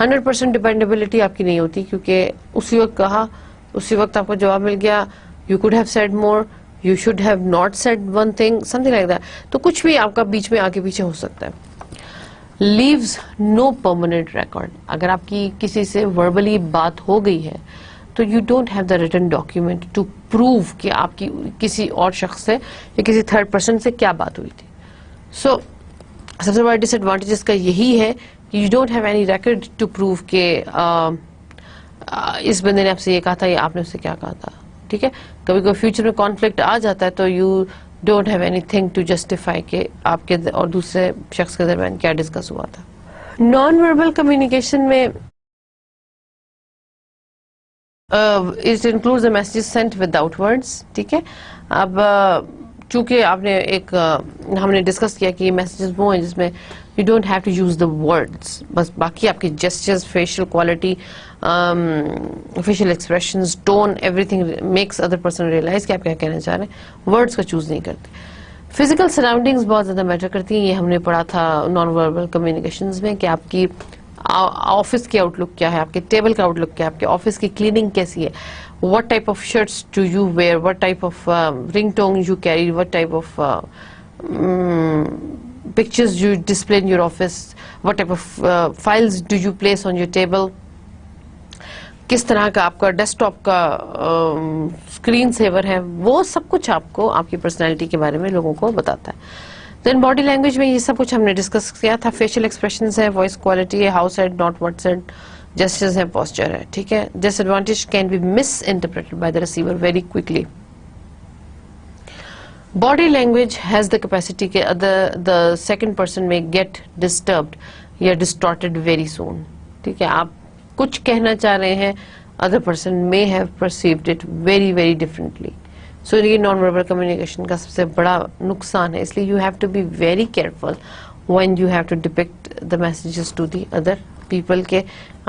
100% dependability آپ کی نہیں ہوتی, کیونکہ اسی وقت کہا, اسی وقت آپ کو جواب مل گیا. You could have said more, you should have not sad one thing, some thing like that. تو کچھ بھی آپ کا بیچ میں آگے پیچھے ہو سکتا ہے. لیوز نو پرماننٹ ریکارڈ. اگر آپ کی کسی سے وربلی بات ہو گئی ہے تو you don't have the written document to prove کہ آپ کی کسی اور شخص سے یا کسی تھرڈ پرسن سے کیا بات ہوئی تھی. سو سب سے بڑا ڈس ایڈوانٹیج کا یہی ہے کہ you don't have any record to prove کہ اس بندے نے آپ سے یہ کہا تھا یا آپ نے اس سے کیا کہا تھا. ٹھیک ہے, کبھی کبھی فیوچر میں کانفلکٹ آ جاتا ہے تو you don't have anything to justify کہ آپ کے اور دوسرے شخص کے درمیان کیا ڈسکس ہوا تھا. نان وربل کمیونیکیشن میں it includes the messages sent without words. ٹھیک ہے, اب چونکہ آپ نے ایک ہم نے ڈسکس کیا کہ یہ میسیجز وہ ہیں جس میں you don't have to use the words, بس باقی آپ کے gestures, facial quality, facial expressions, tone, everything makes other person realize کہ آپ کیا کہنا چاہ رہے ہیں. ورڈس کا چوز نہیں کرتے. فزیکل سراؤنڈنگز بہت زیادہ میٹر کرتی ہیں. یہ ہم نے پڑھا تھا نان وربل کمیونیکیشنز میں کہ آپ کی آفس کی آؤٹ لک کیا ہے, آپ کے ٹیبل کا آؤٹ لک کیا ہے, آپ کے آفس کی کلیننگ کیسی ہے, what type of shirts do you wear, what type of ringtone you carry, what type of pictures you display in your office, what type of files do you place on your table, کس طرح کا آپ کا desk top کا screen sewer ہے. وہ سب کچھ آپ کو آپ کی پرسنالٹی کے بارے میں لوگوں کو بتاتا ہے. دین باڈی لینگویج میں یہ سب کچھ ہم نے ڈسکس کیا تھا. فیشیل ایکسپریشنز ہے, وائس کوالٹی ہے, how said not what said, gestures ہیں, پوسچر ہے. ٹھیک ہے, disadvantage can be misinterpreted by the receiver very quickly. Body language has the capacity کہ دا سیکنڈ پرسن میں گیٹ ڈسٹربڈ یا distorted very soon. ٹھیک ہے, آپ کچھ کہنا چاہ رہے ہیں, other person may have perceived it very very differently. So یہ نان وربل کمیونیکیشن کا سب سے بڑا نقصان ہے. اس لیے you have to be very careful when you have to depict the messages to the other people کہ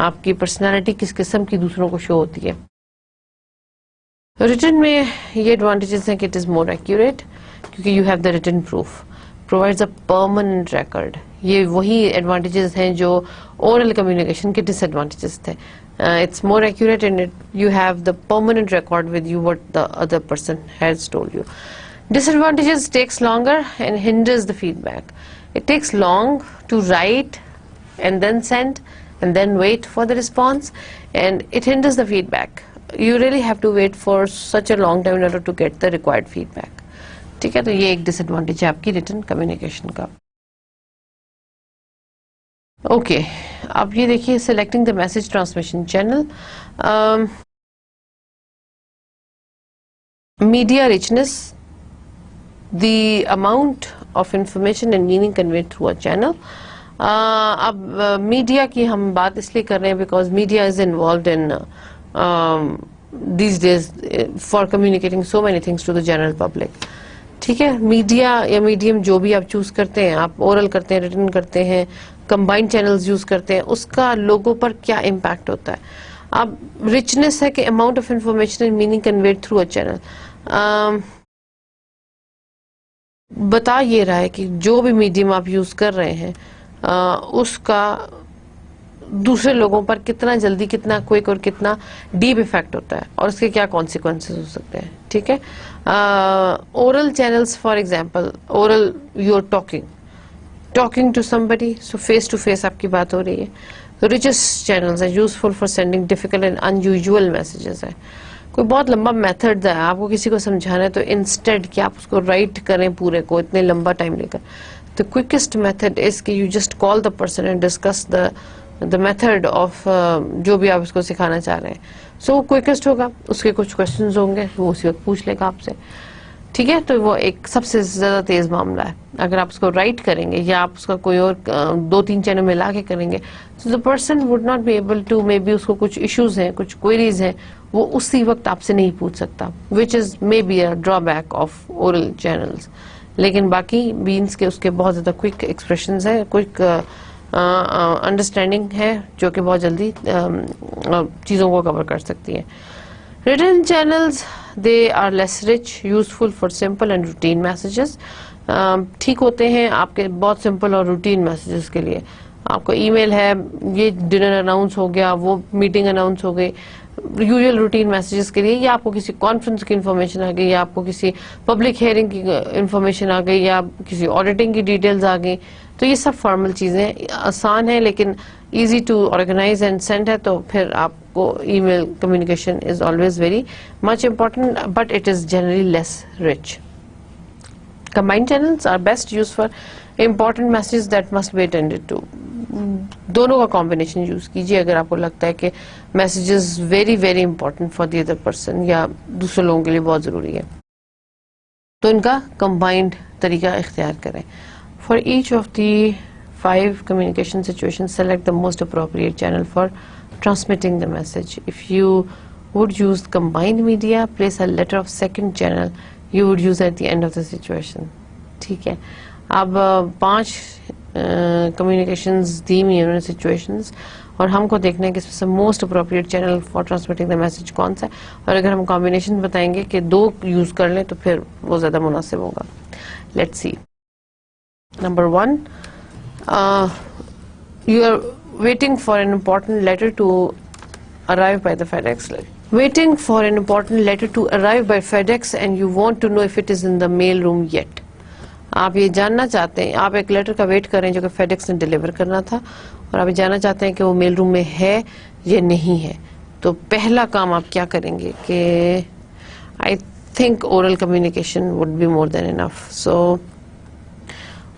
آپ کی پرسنالٹی کس قسم کی دوسروں کو شو ہوتی ہے. ریٹن میں یہ ایڈوانٹیجز ہیں کہ اٹ از مور ایکوریٹ کیونکہ you have the return proof, provides a permanent record. یہ وہی ایڈوانٹیجز ہیں جو اورل کمیونیکیشن کے ڈس ایڈوانٹیجز تھے. It's more accurate and you have the permanent record with you what the other person has told you. Disadvantages takes longer and hinders the feedback. It takes long to write and then send and then wait for the response, and it hinders the feedback. You really have to wait for such a long time in order to get the required feedback. ٹھیک ہے, تو یہ ایک ڈس advantage ہے آپ کی written communication کا. Okay, اب یہ دیکھیے selecting the message transmission channel. Media richness, the amount of information and meaning conveyed through a channel. اب میڈیا کی ہم بات اس لیے کر رہے ہیں because media is involved in these days for communicating so many things to the general public. ٹھیک ہے, میڈیا یا میڈیم جو بھی آپ چوز کرتے ہیں, آپ اورل کرتے ہیں, ریٹن کرتے ہیں, کمبائنڈ چینلز یوز کرتے ہیں, اس کا لوگوں پر کیا امپیکٹ ہوتا ہے. اب ریچنس ہے کہ amount of information and meaning conveyed through a channel. بتا یہ رہا ہے کہ جو بھی میڈیم آپ یوز کر رہے ہیں اس کا دوسرے لوگوں پر کتنا جلدی, کتنا کوئک اور کتنا ڈیپ افیکٹ ہوتا ہے اور اس کے کیا کانسیکوینسز ہو سکتے ہیں. ٹھیک ہے, oral channels for example, oral you are talking to somebody, so face to face آپ کی بات ہو رہی ہے. ریچسٹ چینلز ہیں useful for sending difficult and unusual messages ہیں. کوئی بہت لمبا میتھڈ ہے, آپ کو کسی کو سمجھانا ہے تو انسٹیڈ کہ آپ اس کو رائٹ کریں پورے کو اتنے لمبا ٹائم لے کر, the quickest method is کہ you just call the person and discuss the method of جو بھی آپ اس کو سکھانا چاہ رہے ہیں. سو وہ کوئکسٹ ہوگا, اس کے کچھ کوشچنز ہوں گے وہ اسی وقت پوچھ لے گا آپ سے. ٹھیک ہے, تو وہ ایک سب سے زیادہ تیز معاملہ ہے. اگر آپ اس کو رائٹ کریں گے یا آپ اس کا کوئی اور 2-3 چینل ملا کے کریں گے so the person would not be able to, maybe اس کو کچھ ایشوز ہیں, کچھ کوئریز ہیں, وہ اسی وقت آپ سے نہیں پوچھ سکتا, which is maybe a drawback of oral channels. لیکن باقی بینس کے اس کے بہت زیادہ کوئک ایکسپریشنز ہیں, کوئک انڈرسٹینڈنگ ہے جو کہ بہت جلدی چیزوں کو کور کر سکتی ہے. Written channels, they are less rich, useful for simple and routine messages. ٹھیک ہوتے ہیں آپ کے بہت سمپل اور روٹین میسیجز کے لیے. آپ کو ای میل ہے, یہ ڈنر اناؤنس ہو گیا, وہ میٹنگ اناؤنس ہو گئی, یوزل روٹین میسیجز کے لیے, یا آپ کو کسی کانفرنس کی انفارمیشن آ گئی, یا آپ کو کسی پبلک ہیئرنگ کی انفارمیشن آ گئی, یا کسی آڈیٹنگ کی ڈیٹیلز آ گئی, تو یہ سب فارمل چیزیں آسان ہیں لیکن easy to organise and send ہے. تو پھر آپ کو email communication is always very much important, but it is generally less rich. Combined channels are best used for important messages that must be attended to. دونوں کا combination use کیجیے اگر آپ کو لگتا ہے کہ messages very very important for the other person یا دوسرے لوگوں کے لیے بہت ضروری ہے, تو ان کا کمبائنڈ طریقہ اختیار کریں. For each of the 5 communication situations, select the most appropriate channel for transmitting the message. If you would use combined media, place a letter of second channel you would use at the end of the situation. ٹھیک ہے, اب 5 communications دی ہوئی ہیں انہوں نے situations, اور ہم کو دیکھنا ہے کہ اس میں سے most appropriate channel for transmitting the message کون سا ہے, اور اگر ہم کمبینیشن بتائیں گے کہ 2 یوز کر لیں تو پھر وہ زیادہ مناسب ہوگا. Let's see. Number 1, you are waiting for an important letter to arrive by the FedEx. Waiting for an important letter to arrive by FedEx and you want to know if it is in the mail room yet. آپ یہ جاننا چاہتے ہیں, آپ ایک letter کا wait کر رہے ہیں جو کہ فیڈ ایکس نے ڈیلیور کرنا تھا, اور آپ یہ جاننا چاہتے ہیں کہ وہ میل روم میں ہے یا نہیں ہے. تو پہلا کام آپ کیا کریں گے کہ I think oral communication would be more than enough. So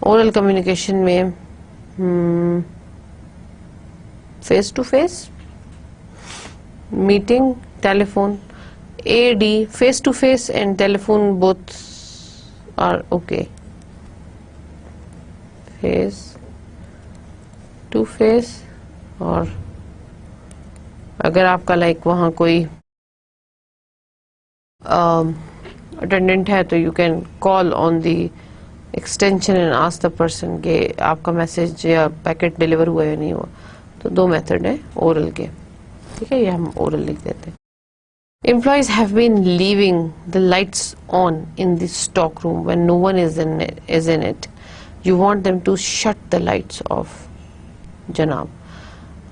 oral communication میں face to face meeting, telephone, AD, face to face and telephone both are okay. Face to face, اور اگر آپ کا لائک وہاں کوئی اٹینڈنٹ ہے تو you can call on the extension and ask the person کہ آپ کا میسج یا پیکٹ ڈیلیور ہوا یا نہیں ہوا. تو 2 میتھڈ ہیں اورل کے. ٹھیک ہے, یہ ہم اورل لکھ دیتے ہیں. Employees have been leaving the lights on in the stock room when no one is in it. You want them to shut the lights off. جناب,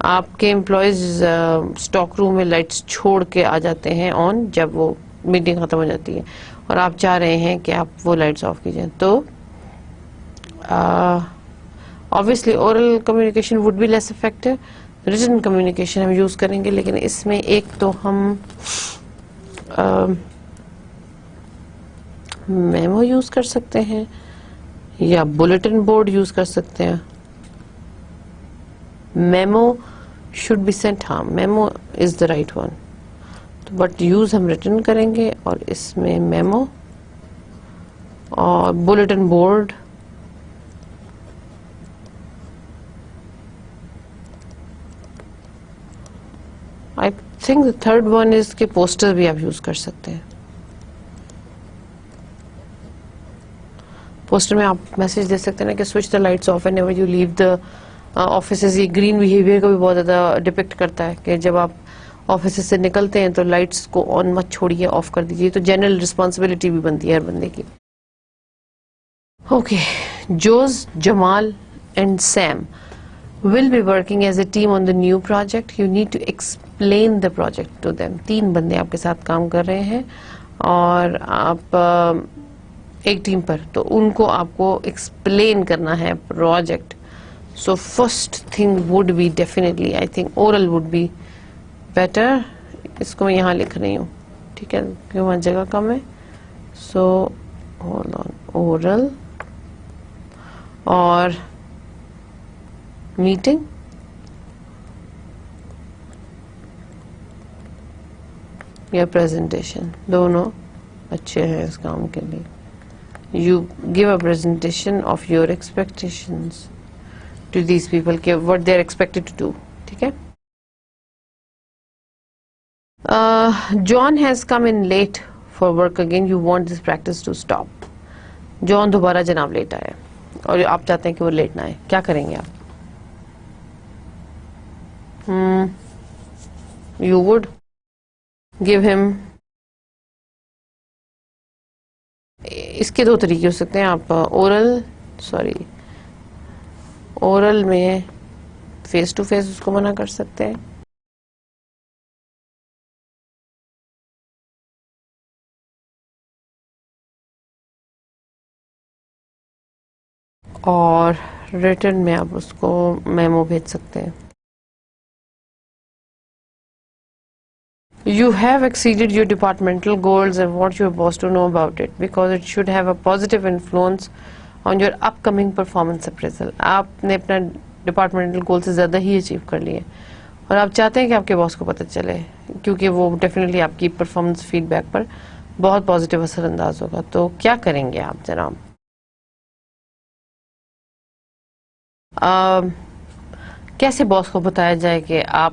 آپ کے امپلائیز اسٹاک روم میں لائٹس چھوڑ کے آ جاتے ہیں آن جب وہ میٹنگ ختم ہو جاتی ہے, اور آپ چاہ رہے ہیں کہ آپ وہ لائٹس آف کیجئے. تو obviously oral communication would be less effective. Written communication ہم یوز کریں گے, لیکن اس میں ایک تو ہم میمو یوز کر سکتے ہیں یا بلیٹن بورڈ یوز کر سکتے ہیں. میمو شوڈ بی سینٹ, ہاں memo is the right one, but use ہم ریٹن کریں گے, اور اس میں میمو اور bulletin board I think the third one is کہ پوسٹر بھی آپ یوز کر سکتے ہیں. پوسٹر میں آپ میسج دے سکتے ہیں نا کہ switch the lights off and ever you leave the offices. یہ گرین بیہیویئر کو بھی بہت زیادہ ڈپکٹ کرتا ہے کہ جب آپ آفیسز سے نکلتے ہیں تو لائٹس کو آن مت چھوڑیے, آف کر دیجیے. تو جنرل رسپانسبلٹی بھی بنتی ہے ہر بندے کی. Okay, Jose, Jamal and Sam will be working as a team on the new project. You need to explain the project to them. 3 بندے آپ کے ساتھ کام کر رہے ہیں اور آپ ایک ٹیم پر, تو ان کو آپ کو ایکسپلین کرنا ہے project. So first thing would be definitely, I think oral would be better. اس کو میں یہاں لکھ رہی ہوں, ٹھیک ہے, کیونکہ وہاں جگہ کم ہے. سو hold on, oral اور میٹنگ یا پریزنٹیشن دونوں اچھے ہیں اس کام کے لیے. You give a presentation of your expectations to these people کہ what they are expected to do. ٹھیک ہے. John has come in late for work again. You want this practice to stop. John دوبارہ جناب late آیا اور آپ چاہتے ہیں کہ وہ لیٹ نہ آئے. کیا کریں گے آپ؟ you would give him. اس کے دو طریقے ہو سکتے ہیں. آپ اورل میں فیس ٹو فیس اس کو منع کر سکتے ہیں, اور ریٹن میں آپ اس کو میمو بھیج سکتے ہیں. You have exceeded your departmental goals and want your boss to know about it because it should have a positive influence on your upcoming performance appraisal. آپ نے اپنا ڈپارٹمنٹل گول سے زیادہ ہی اچیو کر لیے اور آپ چاہتے ہیں کہ آپ کے باس کو پتہ چلے, کیونکہ وہ ڈیفینیٹلی آپ کی پرفارمنس فیڈ بیک پر بہت پازیٹیو اثر انداز ہوگا. تو کیا کریں گے آپ جناب؟ کیسے باس کو بتایا جائے کہ آپ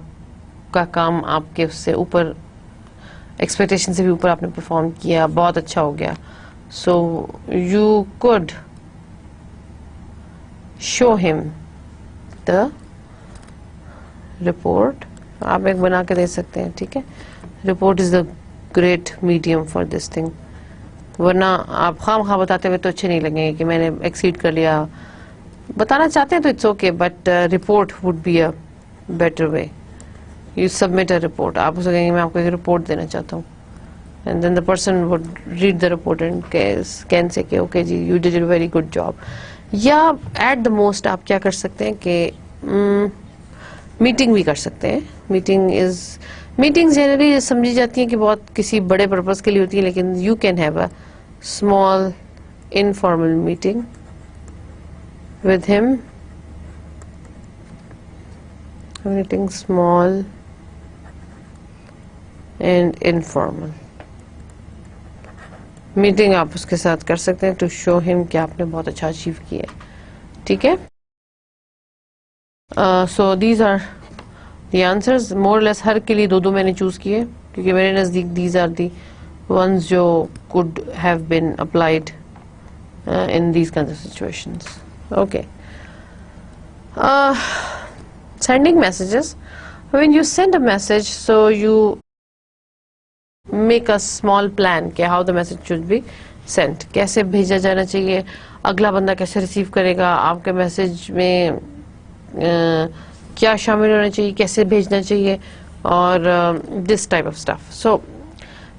کا کام آپ کے اس سے اوپر, ایکسپیکٹیشن سے بھی اوپر آپ نے پرفارم کیا, بہت اچھا ہو گیا. سو یو کوڈ شو ہم دا رپورٹ. آپ ایک بنا کے دے سکتے ہیں, ٹھیک ہے. Report is the great medium for this thing, ورنہ آپ خام خواہ بتاتے ہوئے تو اچھے نہیں لگیں گے کہ میں نے ایکسیڈ کر لیا. بتانا چاہتے ہیں تو it's okay, but report would be a better way. You submit a report. آپ اسے کہیں گے میں آپ کو ایک رپورٹ دینا چاہتا ہوں, and then the person would read the report and can say کہ okay G you did a very good job. یا at the most آپ کیا کر سکتے ہیں کہ میٹنگ بھی کر سکتے ہیں. میٹنگ جنرلی سمجھی جاتی ہیں کہ بہت کسی بڑے پرپز کے لیے ہوتی ہے, لیکن you can have a small informal meeting with him. Meeting small and informal. Meeting آپ اس کے ساتھ کر سکتے ہیں ٹو شو ہم کہ آپ نے بہت اچھا اچیو کیا ہے, ٹھیک ہے. So these are the answers, more less ہر کے لیے دو میں نے چوز کیے کیونکہ میرے نزدیک دیز آر دی ونس جو could have been applied in these kinds of situations. Okay. Sending messages. When you send a message, so you make a small plan کہ how the message should be sent. کیسے بھیجا جانا چاہیے, اگلا بندہ کیسے receive کرے گا, آپ کے میسج میں کیا شامل ہونا چاہیے, کیسے بھیجنا چاہیے, اور this type of stuff. So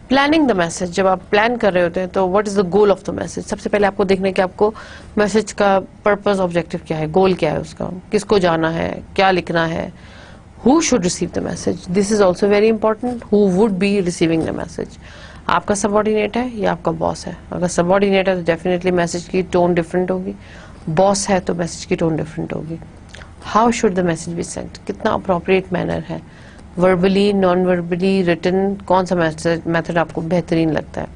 planning the message, جب آپ پلان کر رہے ہوتے ہیں تو what is the goal of the message. سب سے پہلے آپ کو دیکھنا ہے کہ آپ کو میسج کا پرپز, آبجیکٹو کیا ہے, گول کیا ہے اس کا, کس کو جانا ہے, کیا لکھنا ہے. Who should receive the message? This is also very important. Who would be receiving the message? آپ کا سبارڈینیٹ ہے یا آپ کا باس ہے. اگر سبارڈینیٹ ہے تو ڈیفینیٹلی میسج کی ٹون ڈفرینٹ ہوگی, باس ہے تو میسج کی ٹون ڈفرینٹ ہوگی. How should the message be sent? کتنا اپروپریٹ مینر ہے, وربلی, نان وربلی, ریٹن, کون سا میتھڈ آپ کو بہترین لگتا ہے.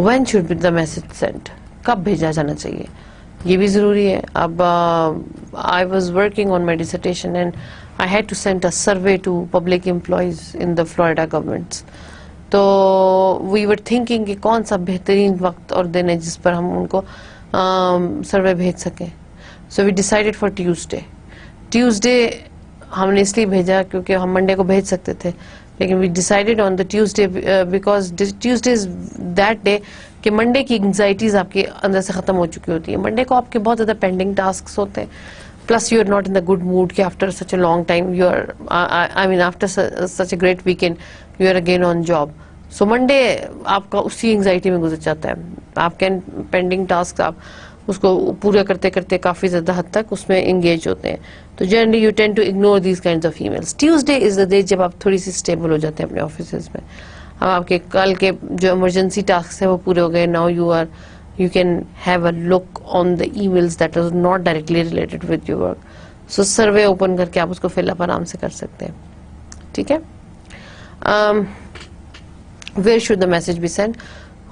When should be the message sent? کب بھیجا جانا چاہیے, یہ بھی ضروری ہے. اب I was working on my dissertation and I had to send a survey to public employees in the Florida governments. تو we were thinking کہ کون سا بہترین وقت اور دن ہے جس پر ہم ان کو سروے بھیج سکیں. So we decided for Tuesday. ہم نے اس لیے بھیجا کیونکہ ہم منڈے کو بھیج سکتے تھے, لیکن we decided on the Tuesday because Tuesday is that day کہ منڈے کی انگزائٹیز آپ کے اندر سے ختم ہو چکی ہوتی ہیں. منڈے کو آپ کے بہت زیادہ پینڈنگ ٹاسکس ہوتے ہیں, plus you are not in the good mood کہ after such a long time you are, I mean after such a great weekend you are again on job. So Monday آپ کا اسی anxiety میں گزر جاتا ہے. آپ کے پینڈنگ ٹاسک آپ اس کو پورا کرتے کرتے کافی زیادہ حد تک اس میں انگیج ہوتے ہیں. تو generally you tend to ignore these kinds of emails. Tuesday is the day جب آپ تھوڑی سی اسٹیبل ہو جاتے ہیں اپنے آفیسز میں. اب آپ کے کل کے جو ایمرجنسی ٹاسک ہیں وہ پورے ہو گئے. Now you can have a look on the emails that is not directly related with your work. So survey open کر کے آپ اس کو فل اپ آرام سے کر سکتے ہیں, ٹھیک ہے. Where should the message be send,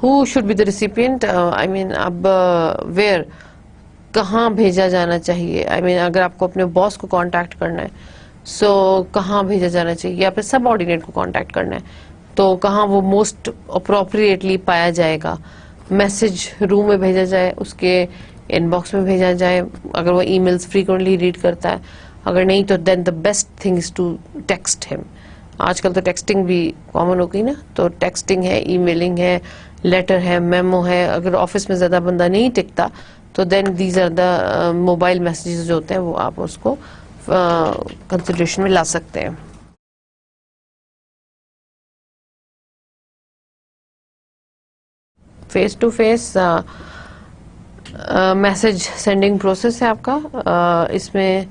who should be the recipient, I mean اب ویئر کہاں بھیجا جانا چاہیے. آئی مین اگر آپ کو اپنے باس کو کانٹیکٹ کرنا ہے سو کہاں بھیجا جانا چاہیے, یا پھر سب آرڈینیٹ کو کانٹیکٹ کرنا ہے تو کہاں وہ موسٹ اپروپریٹلی پایا جائے گا. میسج روم میں بھیجا جائے, اس کے ان باکس میں بھیجا جائے, اگر وہ ای میلز فریکوینٹلی ریڈ کرتا ہے, اگر نہیں تو then the best thing is to text him. آج کل تو ٹیکسٹنگ بھی کامن ہو گئی نا, تو ٹیکسٹنگ ہے, ای میلنگ ہے, لیٹر ہے, میمو ہے. اگر آفس میں زیادہ بندہ نہیں ٹکتا تو then these are the mobile messages جو ہوتے ہیں وہ آپ اس کو کنسیڈریشن میں لا سکتے ہیں. Face to face message sending process ہے آپ کا. اس میں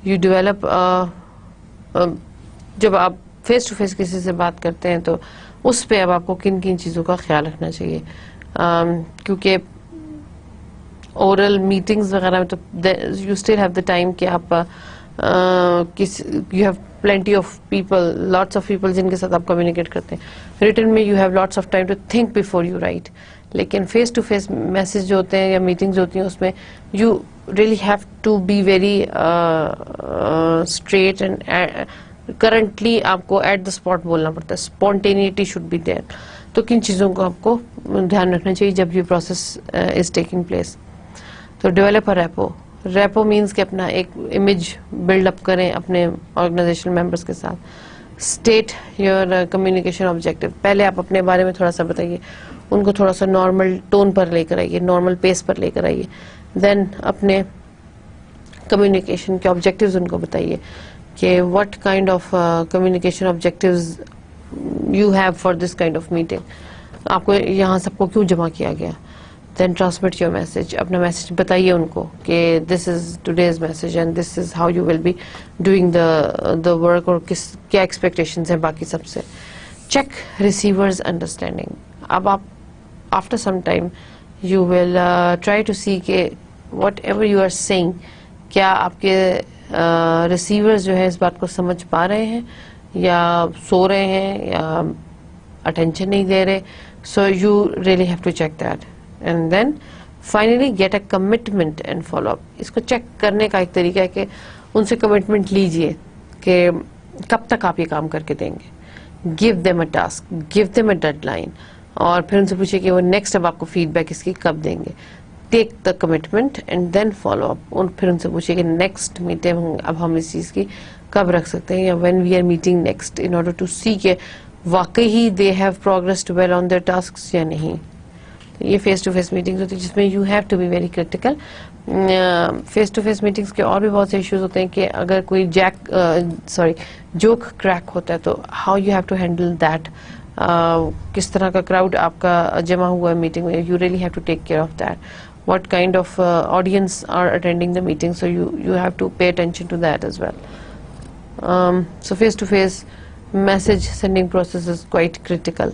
یو ڈیولپ, جب آپ فیس ٹو فیس کسی سے بات کرتے ہیں تو اس پہ اب آپ کو کن کن چیزوں کا خیال رکھنا چاہیے, کیونکہ اورل میٹنگز وغیرہ میں تو you still have the time کہ آپ you have plenty of people, lots of people جن کے ساتھ آپ کمیونیکیٹ کرتے ہیں. ریٹن میں you have lots of time to think before you write. لیکن فیس ٹو فیس میسج جو ہوتے ہیں یا میٹنگز ہوتی ہیں اس میں you really have to be very straight and currently آپ کو ایٹ دا اسپاٹ بولنا پڑتا ہے. اسپونٹینیٹی شوڈ بی دیر. تو کن چیزوں کو آپ کو دھیان رکھنا چاہیے جب یہ پروسیس از ٹیکنگ پلیس. تو develop a rapport. Rapport means کہ اپنا ایک امیج بلڈ اپ کریں اپنے آرگنائزیشن ممبرس کے ساتھ. State your communication objective. پہلے آپ اپنے بارے میں تھوڑا سا بتائیے, ان کو تھوڑا سا نارمل ٹون پر لے کر آئیے, نارمل پیس پر لے کر آئیے. دین اپنے کمیونیکیشن کے آبجیکٹیوز ان کو بتائیے کہ what kind of communication objectives you have for this kind of meeting. آپ کو یہاں سب کو کیوں جمع کیا گیا. Then transmit your message. اپنا میسج بتائیے ان کو کہ this is today's message and this is how you will be doing the work, اور کیا expectations ہیں باقی سب سے. Check receivers understanding. اب آپ after some time you will try to see کہ whatever you are saying کیا آپ کے ریسیورز جو ہے اس بات کو سمجھ پا رہے ہیں یا سو رہے ہیں یا اٹینشن نہیں دے رہے. So you really have to check that and then finally get a commitment and follow up. اس کو چیک کرنے کا ایک طریقہ ہے کہ ان سے کمٹمنٹ لیجئے کہ کب تک آپ یہ کام کر کے دیں گے. Give them a task, give them a deadline, اور پھر ان سے پوچھیے کہ وہ نیکسٹ اب آپ کو فیڈ بیک اس کی کب دیں گے. Take the commitment and then follow up. پھر ان سے پوچھیے کہ نیکسٹ میٹنگ اب ہم اس چیز کی کب رکھ سکتے ہیں, یا when we are meeting next, in order to see کہ واقعی ہی they have progressed well on their tasks یا نہیں. یہ فیس ٹو فیس میٹنگز ہوتی ہے جس میں you have to be very critical. Face to face meetings کے اور بھی بہت سے ایشوز ہوتے ہیں کہ اگر کوئی جوک کریک ہوتا ہے تو how you have to handle that. کس طرح کا کراؤڈ آپ کا جمع ہوا ہے میٹنگ میں, you really have to take care of that. What kind of audience are attending the meeting, so you have to pay attention to that as well. So face to face message sending process is quite critical.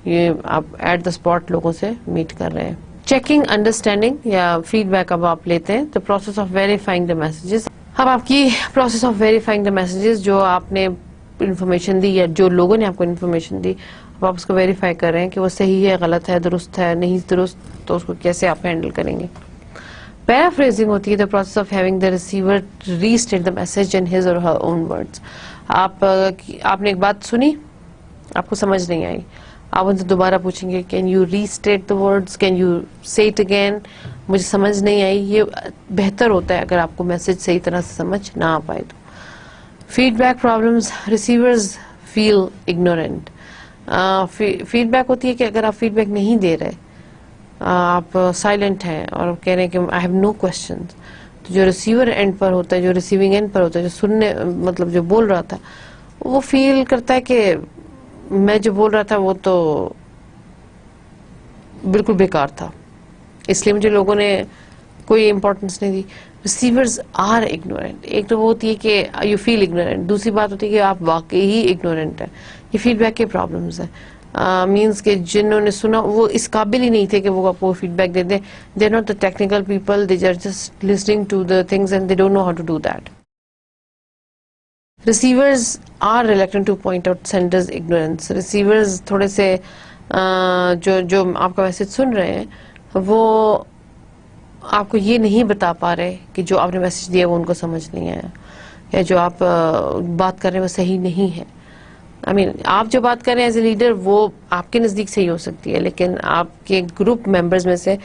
یہ آپ at the spot لوگوں سے meat کر رہے ہیں. Checking understanding یا feedback اب آپ لیتے ہیں. The process of verifying the messages. اب آپ کی process of verifying the messages, جو آپ نے انفارمیشن دی یا جو لوگوں نے آپ کو انفارمیشن دی, اب آپ اس کو ویریفائی کر رہے ہیں کہ وہ صحیح ہے, غلط ہے, درست ہے, نہیں درست, تو اس کو کیسے آپ ہینڈل کریں گے. پیرافریزنگ ہوتی ہے the process of having the receiver restate the message in his or her own words. آپ نے ایک بات سنی, آپ کو سمجھ نہیں آئی, آپ ان سے دوبارہ پوچھیں گے can you restate the words, can you say it again, مجھے سمجھ نہیں آئی. یہ بہتر ہوتا ہے اگر آپ کو میسج صحیح طرح سے سمجھ نہ آ پائے تو. Feedback problems. Receivers feel ignorant. Feedback ہوتی ہے کہ اگر آپ فیڈ بیک نہیں دے رہے, آپ سائلنٹ ہیں اور کہہ رہے ہیں کہ آئی ہیو نو کوشچنز, تو جو ریسیور اینڈ پر ہوتا ہے, جو ریسیونگ اینڈ پر ہوتا ہے, جو سننے مطلب جو بول رہا تھا, وہ فیل کرتا ہے کہ میں جو بول رہا تھا وہ تو بالکل بیکار تھا, اس لیے مجھے لوگوں نے کوئی امپورٹنس نہیں دی. Receivers are ignorant. ایک تو وہ ہوتی ہے کہ یو فیل اگنورینٹ, دوسری بات ہوتی ہے کہ آپ واقعی ہی اگنورینٹ ہیں. یہ فیڈ بیک کے پرابلمس ہیں. مینس کہ جنہوں نے سنا وہ اس قابل ہی نہیں تھے کہ وہ آپ کو فیڈ بیک دے دیں. They are not the technical people, they are just listening to the things and they don't know how to do that. Receivers are reluctant to point out senders ignorance. Receivers تھوڑے سے جو آپ کا message سن رہے ہیں وہ آپ کو یہ نہیں بتا پا رہے کہ جو آپ نے میسج دیا وہ ان کو سمجھ نہیں آیا, یا جو آپ بات کر رہے ہیں وہ صحیح نہیں ہے. I mean, آپ جو بات کر رہے ہیں ایز اے لیڈر وہ آپ کے نزدیک سے ہی ہو سکتی ہے, لیکن آپ کے گروپ ممبرز میں سے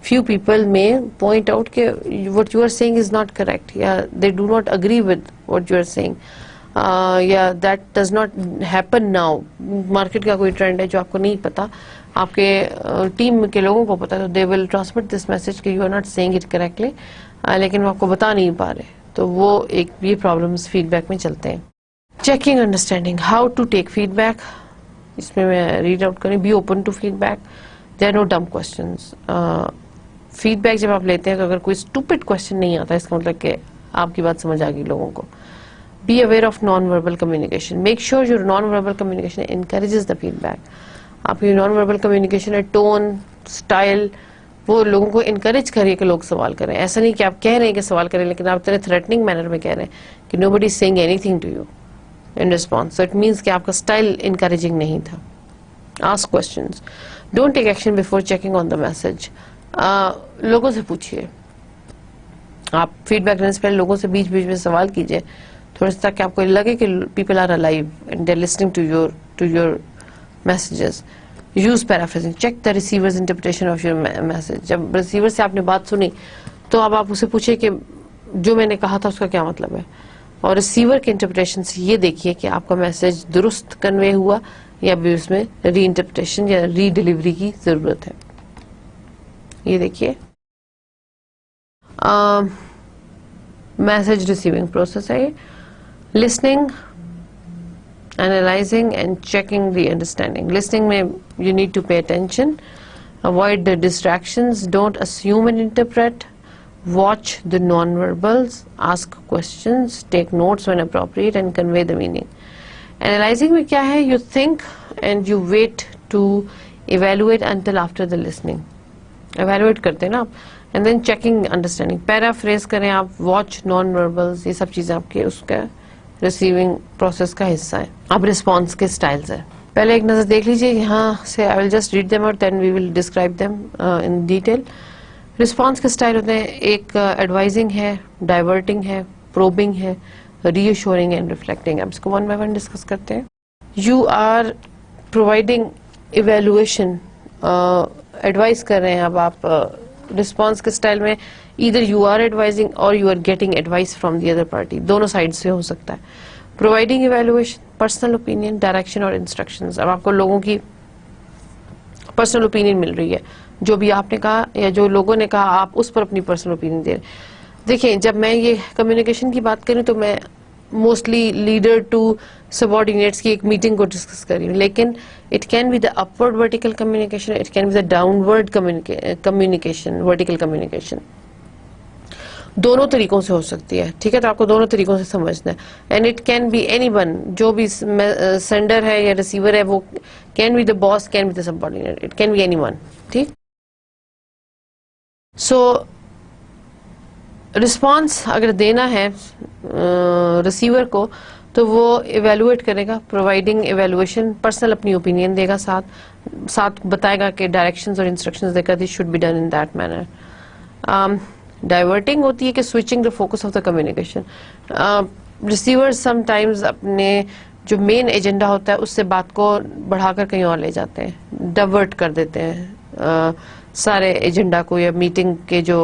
few people may point out کہ what you are saying is not correct, یا they do not agree with what you are saying, یا that does not happen now. Market کا کوئی ٹرینڈ ہے جو آپ کو نہیں پتا, آپ کے ٹیم کے لوگوں کو پتا, تو they will transmit this message کہ you are not saying it correctly, لیکن وہ آپ کو بتا نہیں پا رہے, تو وہ ایک یہ پرابلمس فیڈ بیک میں چلتے ہیں. Checking understanding how to take feedback, اس میں ریڈ آؤٹ کریں. Be open to feedback, there are no dumb questions. Feedback جب آپ لیتے ہیں تو اگر کوئی اسٹوپڈ کوشچن نہیں آتا, اس کا مطلب کہ آپ کی بات سمجھ آ گئی لوگوں کو. Be aware of non verbal communication, make sure your non verbal communication encourages the feedback. آپ کی نان وربل کمیونیکیشن ہے, ٹون, اسٹائل, وہ لوگوں کو انکریج کریے کہ لوگ سوال کریں. ایسا نہیں کہ آپ کہہ رہے ہیں کہ سوال کریں لیکن آپ اتنے تھریٹنگ مینر میں کہہ رہے ہیں کہ nobody is saying anything to you in response. So it means کہ آپ کا اسٹائل انکریجنگ نہیں تھا. Ask questions. Don't take action before checking on the message. لوگوں سے پوچھئے, آپ فیڈ بیک لینے سے پہلے لوگوں سے بیچ بیچ میں سوال کیجئے تھوڑا سا, تاکہ آپ کو لگے کہ people are alive and they're listening to your messages. Use paraphrasing. Check the receiver's interpretation of your message. جب ریسیور سے آپ نے بات سنی تو اب آپ اسے پوچھئے کہ جو میں نے کہا تھا اس کا کیا مطلب ہے, اور ریسیور کے انٹرپریٹیشن سے یہ دیکھیے کہ آپ کا میسج درست کنوے ہوا یا بھی اس میں ری انٹرپریٹیشن یا ری ڈیلیوری کی ضرورت ہے. یہ دیکھیے میسج ریسیونگ پروسیس ہے. Listening, analyzing and checking the understanding. Listening میں you need to pay attention, avoid the distractions, don't assume and interpret, watch the non-verbals, ask questions, take notes when appropriate and convey the meaning. Analyzing میں کیا ہے, you think and you wait to evaluate until after the listening. Evaluate کرتے ہیں نا آپ, and then checking understanding. Paraphrase کریں آپ, watch non-verbals, یہ سب چیزیں آپ کے اس کا ریسیونگ پروسیس کا حصہ ہے. اب رسپانس کے سٹائلز ہیں, پہلے ایک نظر دیکھ لیجئے یہاں سے. I will just read them out then we will describe them in detail. Response کے سٹائل ہوتے ہیں, ایک ایڈوائزنگ ہے, ڈائیورٹنگ ہے, پروبنگ ہے, ری ایشورنگ اینڈ ریفلیکٹنگ. اب اس کو ون بائی ون ڈسکس کرتے ہیں. You are providing evaluation, advise کر رہے ہیں. اب آپ رسپانس کے سٹائل میں either you are advising or you are getting advice from the other party, دونوں سائڈ سے ہو سکتا ہے. Providing evaluation, personal opinion, direction اور انسٹرکشنز. اب آپ کو لوگوں کی پرسنل اوپینین مل رہی ہے, جو بھی آپ نے کہا یا جو لوگوں نے کہا آپ اس پر اپنی پرسنل اوپینین دے رہے ہیں. دیکھیں جب میں یہ کمیونیکیشن کی بات کروں تو میں موسٹلی لیڈر ٹو سبارڈینیٹس کی ایک میٹنگ کو ڈسکس کر رہی ہوں, لیکن it can be the upward vertical communication, it can be the downward communication, vertical communication. دونوں طریقوں سے ہو سکتی ہے, ٹھیک ہے, تو آپ کو دونوں طریقوں سے سمجھنا ہے. And it can be anyone, جو بھی سینڈر ہے یا ریسیور ہے وہ can be the boss, can be the subordinate, it can be anyone. ٹھیک. سو رسپانس اگر دینا ہے ریسیور کو تو وہ ایویلویٹ کرے گا, پرووائڈنگ ایویلویشن, پرسنل اپنی اوپینین دے گا, ساتھ بتائے گا کہ ڈائریکشنز اور انسٹرکشنز دے گا, this should be done in that manner. Diverting ہوتی ہے کہ switching the focus of the communication. Receiver sometimes اپنے جو مین ایجنڈا ہوتا ہے اس سے بات کو بڑھا کر کہیں اور لے جاتے ہیں, ڈائیورٹ کر دیتے ہیں سارے ایجنڈا کو, یا میٹنگ کے جو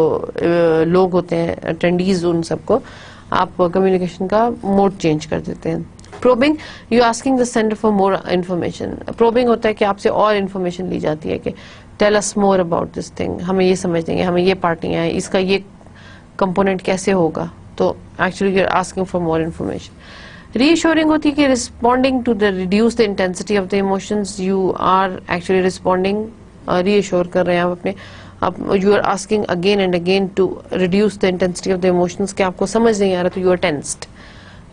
لوگ ہوتے ہیں اٹینڈیز ان سب کو آپ کمیونیکیشن کا موڈ چینج کر دیتے ہیں. Probing, you asking the sender for more information. Probing ہوتا ہے کہ آپ سے اور انفارمیشن لی جاتی ہے کہ tell us more about this thing, ہمیں یہ سمجھ دیں گے, ہمیں یہ پارٹیاں ہیں, اس کا یہ کمپوننٹ کیسے ہوگا, تو actually you are asking for more information. Reassuring ہوتی ہے کہ responding to the reduce the intensity of the emotions, you are actually responding, reassure کر رہے ہیں آپ اپنے, you are asking again and again to reduce the intensity of the emotions, کہ آپ کو سمجھ نہیں آ رہا تو یو آر ٹینسڈ,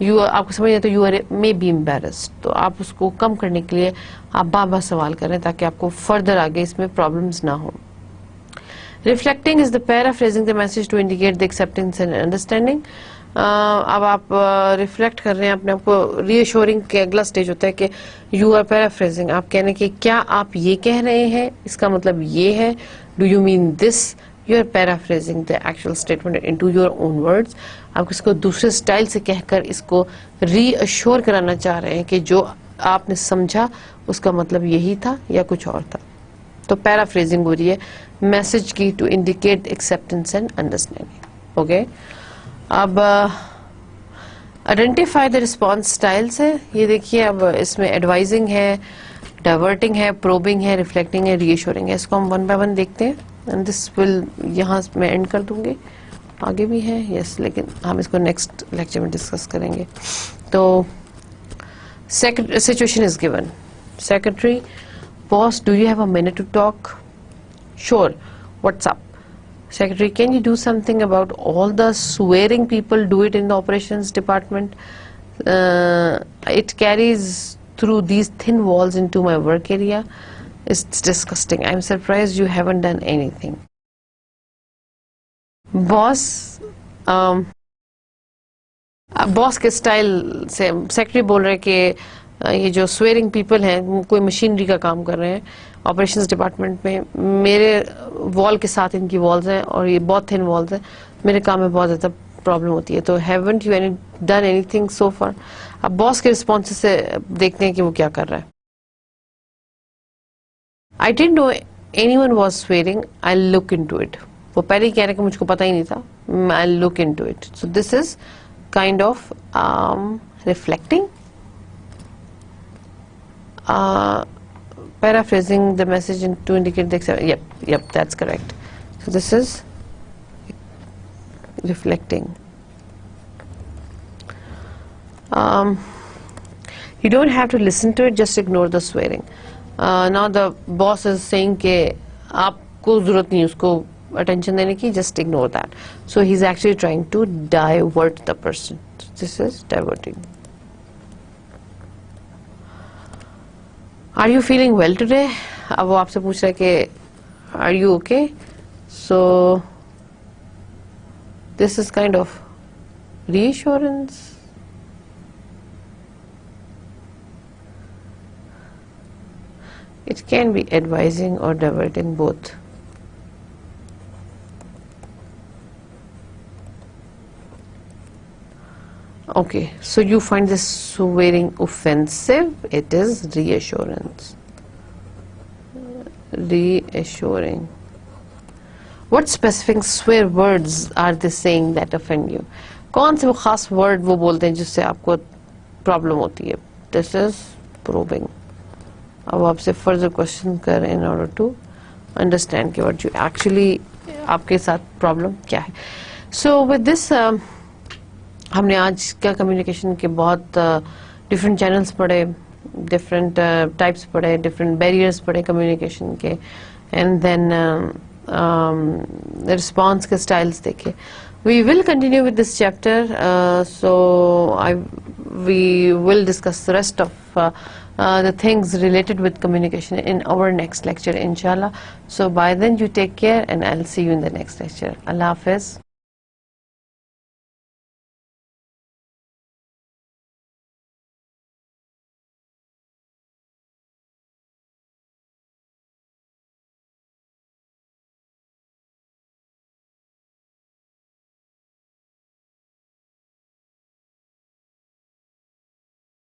آپ کو سمجھ آتا ہے تو you are maybe embarrassed, تو آپ اس کو کم کرنے کے لیے آپ بار بار سوال کریں تاکہ آپ کو فردر آگے اس میں پرابلمز نہ ہوں. Reflecting is the paraphrasing the message to indicate the acceptance and understanding. اب آپ ریفلیکٹ کر رہے ہیں اپنے آپ کو. ری ایشورنگ کے اگلا سٹیج ہوتا ہے کہ یو آر پیرافریزنگ, آپ کہنے کہ کیا آپ یہ کہہ رہے ہیں, اس کا مطلب یہ ہے, do you mean this. You are paraphrasing the actual statement into your own words. آپ اس کو دوسرے سٹائل سے کہہ کر اس کو ری ایشور کرانا چاہ رہے ہیں کہ جو آپ نے سمجھا اس کا مطلب یہی تھا یا کچھ اور تھا. تو پیرافریزنگ ہو رہی ہے میسج کی to indicate acceptance and understanding. Okay, اب آئیڈینٹیفائی دا رسپانس اسٹائلس ہے. یہ دیکھیے اب اس میں ایڈوائزنگ ہے, ڈائیورٹنگ ہے, پروبنگ ہے, ریفلیکٹنگ ہے, ری ایشورنگ ہے. اس کو ہم ون بائی ون دیکھتے ہیں. اینڈ دس ول, یہاں میں اینڈ کر دوں گی. آگے بھی ہے یس, لیکن ہم اس کو نیکسٹ لیکچر میں ڈسکس کریں گے. تو situation is given. Secretary, boss, do you have a minute to talk? Sure, what's up? Secretary, can you do something about all the swearing people do it in the operations department? It carries through these thin walls into my work area. It's disgusting. I'm surprised you haven't done anything. Boss, باس کے style سے secretary بول رہے کہ یہ جو swearing people ہیں کوئی machinery کا کام کر رہے ہیں آپریشنز ڈپارٹمنٹ میں, میرے وال کے ساتھ ان کی والز ہیں اور یہ بہت تھن والز ہیں, میرے کام میں بہت زیادہ پرابلم ہوتی ہے. تو haven't you done any thing so for? اب باس کے رسپانس سے دیکھتے ہیں کہ وہ کیا کر رہا ہے. I don't know anyone was swearing, I look in to it. وہ پہلے ہی کہہ رہے کہ مجھ کو پتا ہی نہیں تھا, I look in to it. So this is kind of reflecting, paraphrasing the message to indicate the yep, that's correct. So this is reflecting. You don't have to listen to it, just ignore the swearing. Now the boss is saying کہ آپ کو ضرورت نہیں اس کو attention دینے کی, just ignore that. So he's actually trying to divert the person. This is diverting. Are you feeling well today? اب وہ آپ سے پوچھ رہے کہ are you okay? So this is kind of reassurance. It can be advising or diverting, both. Okay, so you find this swearing offensive. It is reassurance. Reassuring. What specific swear words are they saying that offend you? کون سے وہ خاص word وہ بولتے ہیں جس سے آپ کو پرابلم ہوتی ہے؟ This is probing. اب آپ سے further question کر in order to understand کہ what you actually آپ کے ساتھ پرابلم کیا ہے. So with this ہم نے آج کا کمیونیکیشن کے بہت ڈفرینٹ چینلس پڑھے, ڈفرینٹ ٹائپس پڑھے, ڈفرینٹ بیریئرس پڑھے کمیونیکیشن کے, اینڈ دین رسپانس کے اسٹائلس دیکھے. We will continue with this chapter, so we will discuss rest of the things related with communication in our next lecture inshallah. So by then you take care and I'll see you in the next lecture. Allah Hafiz.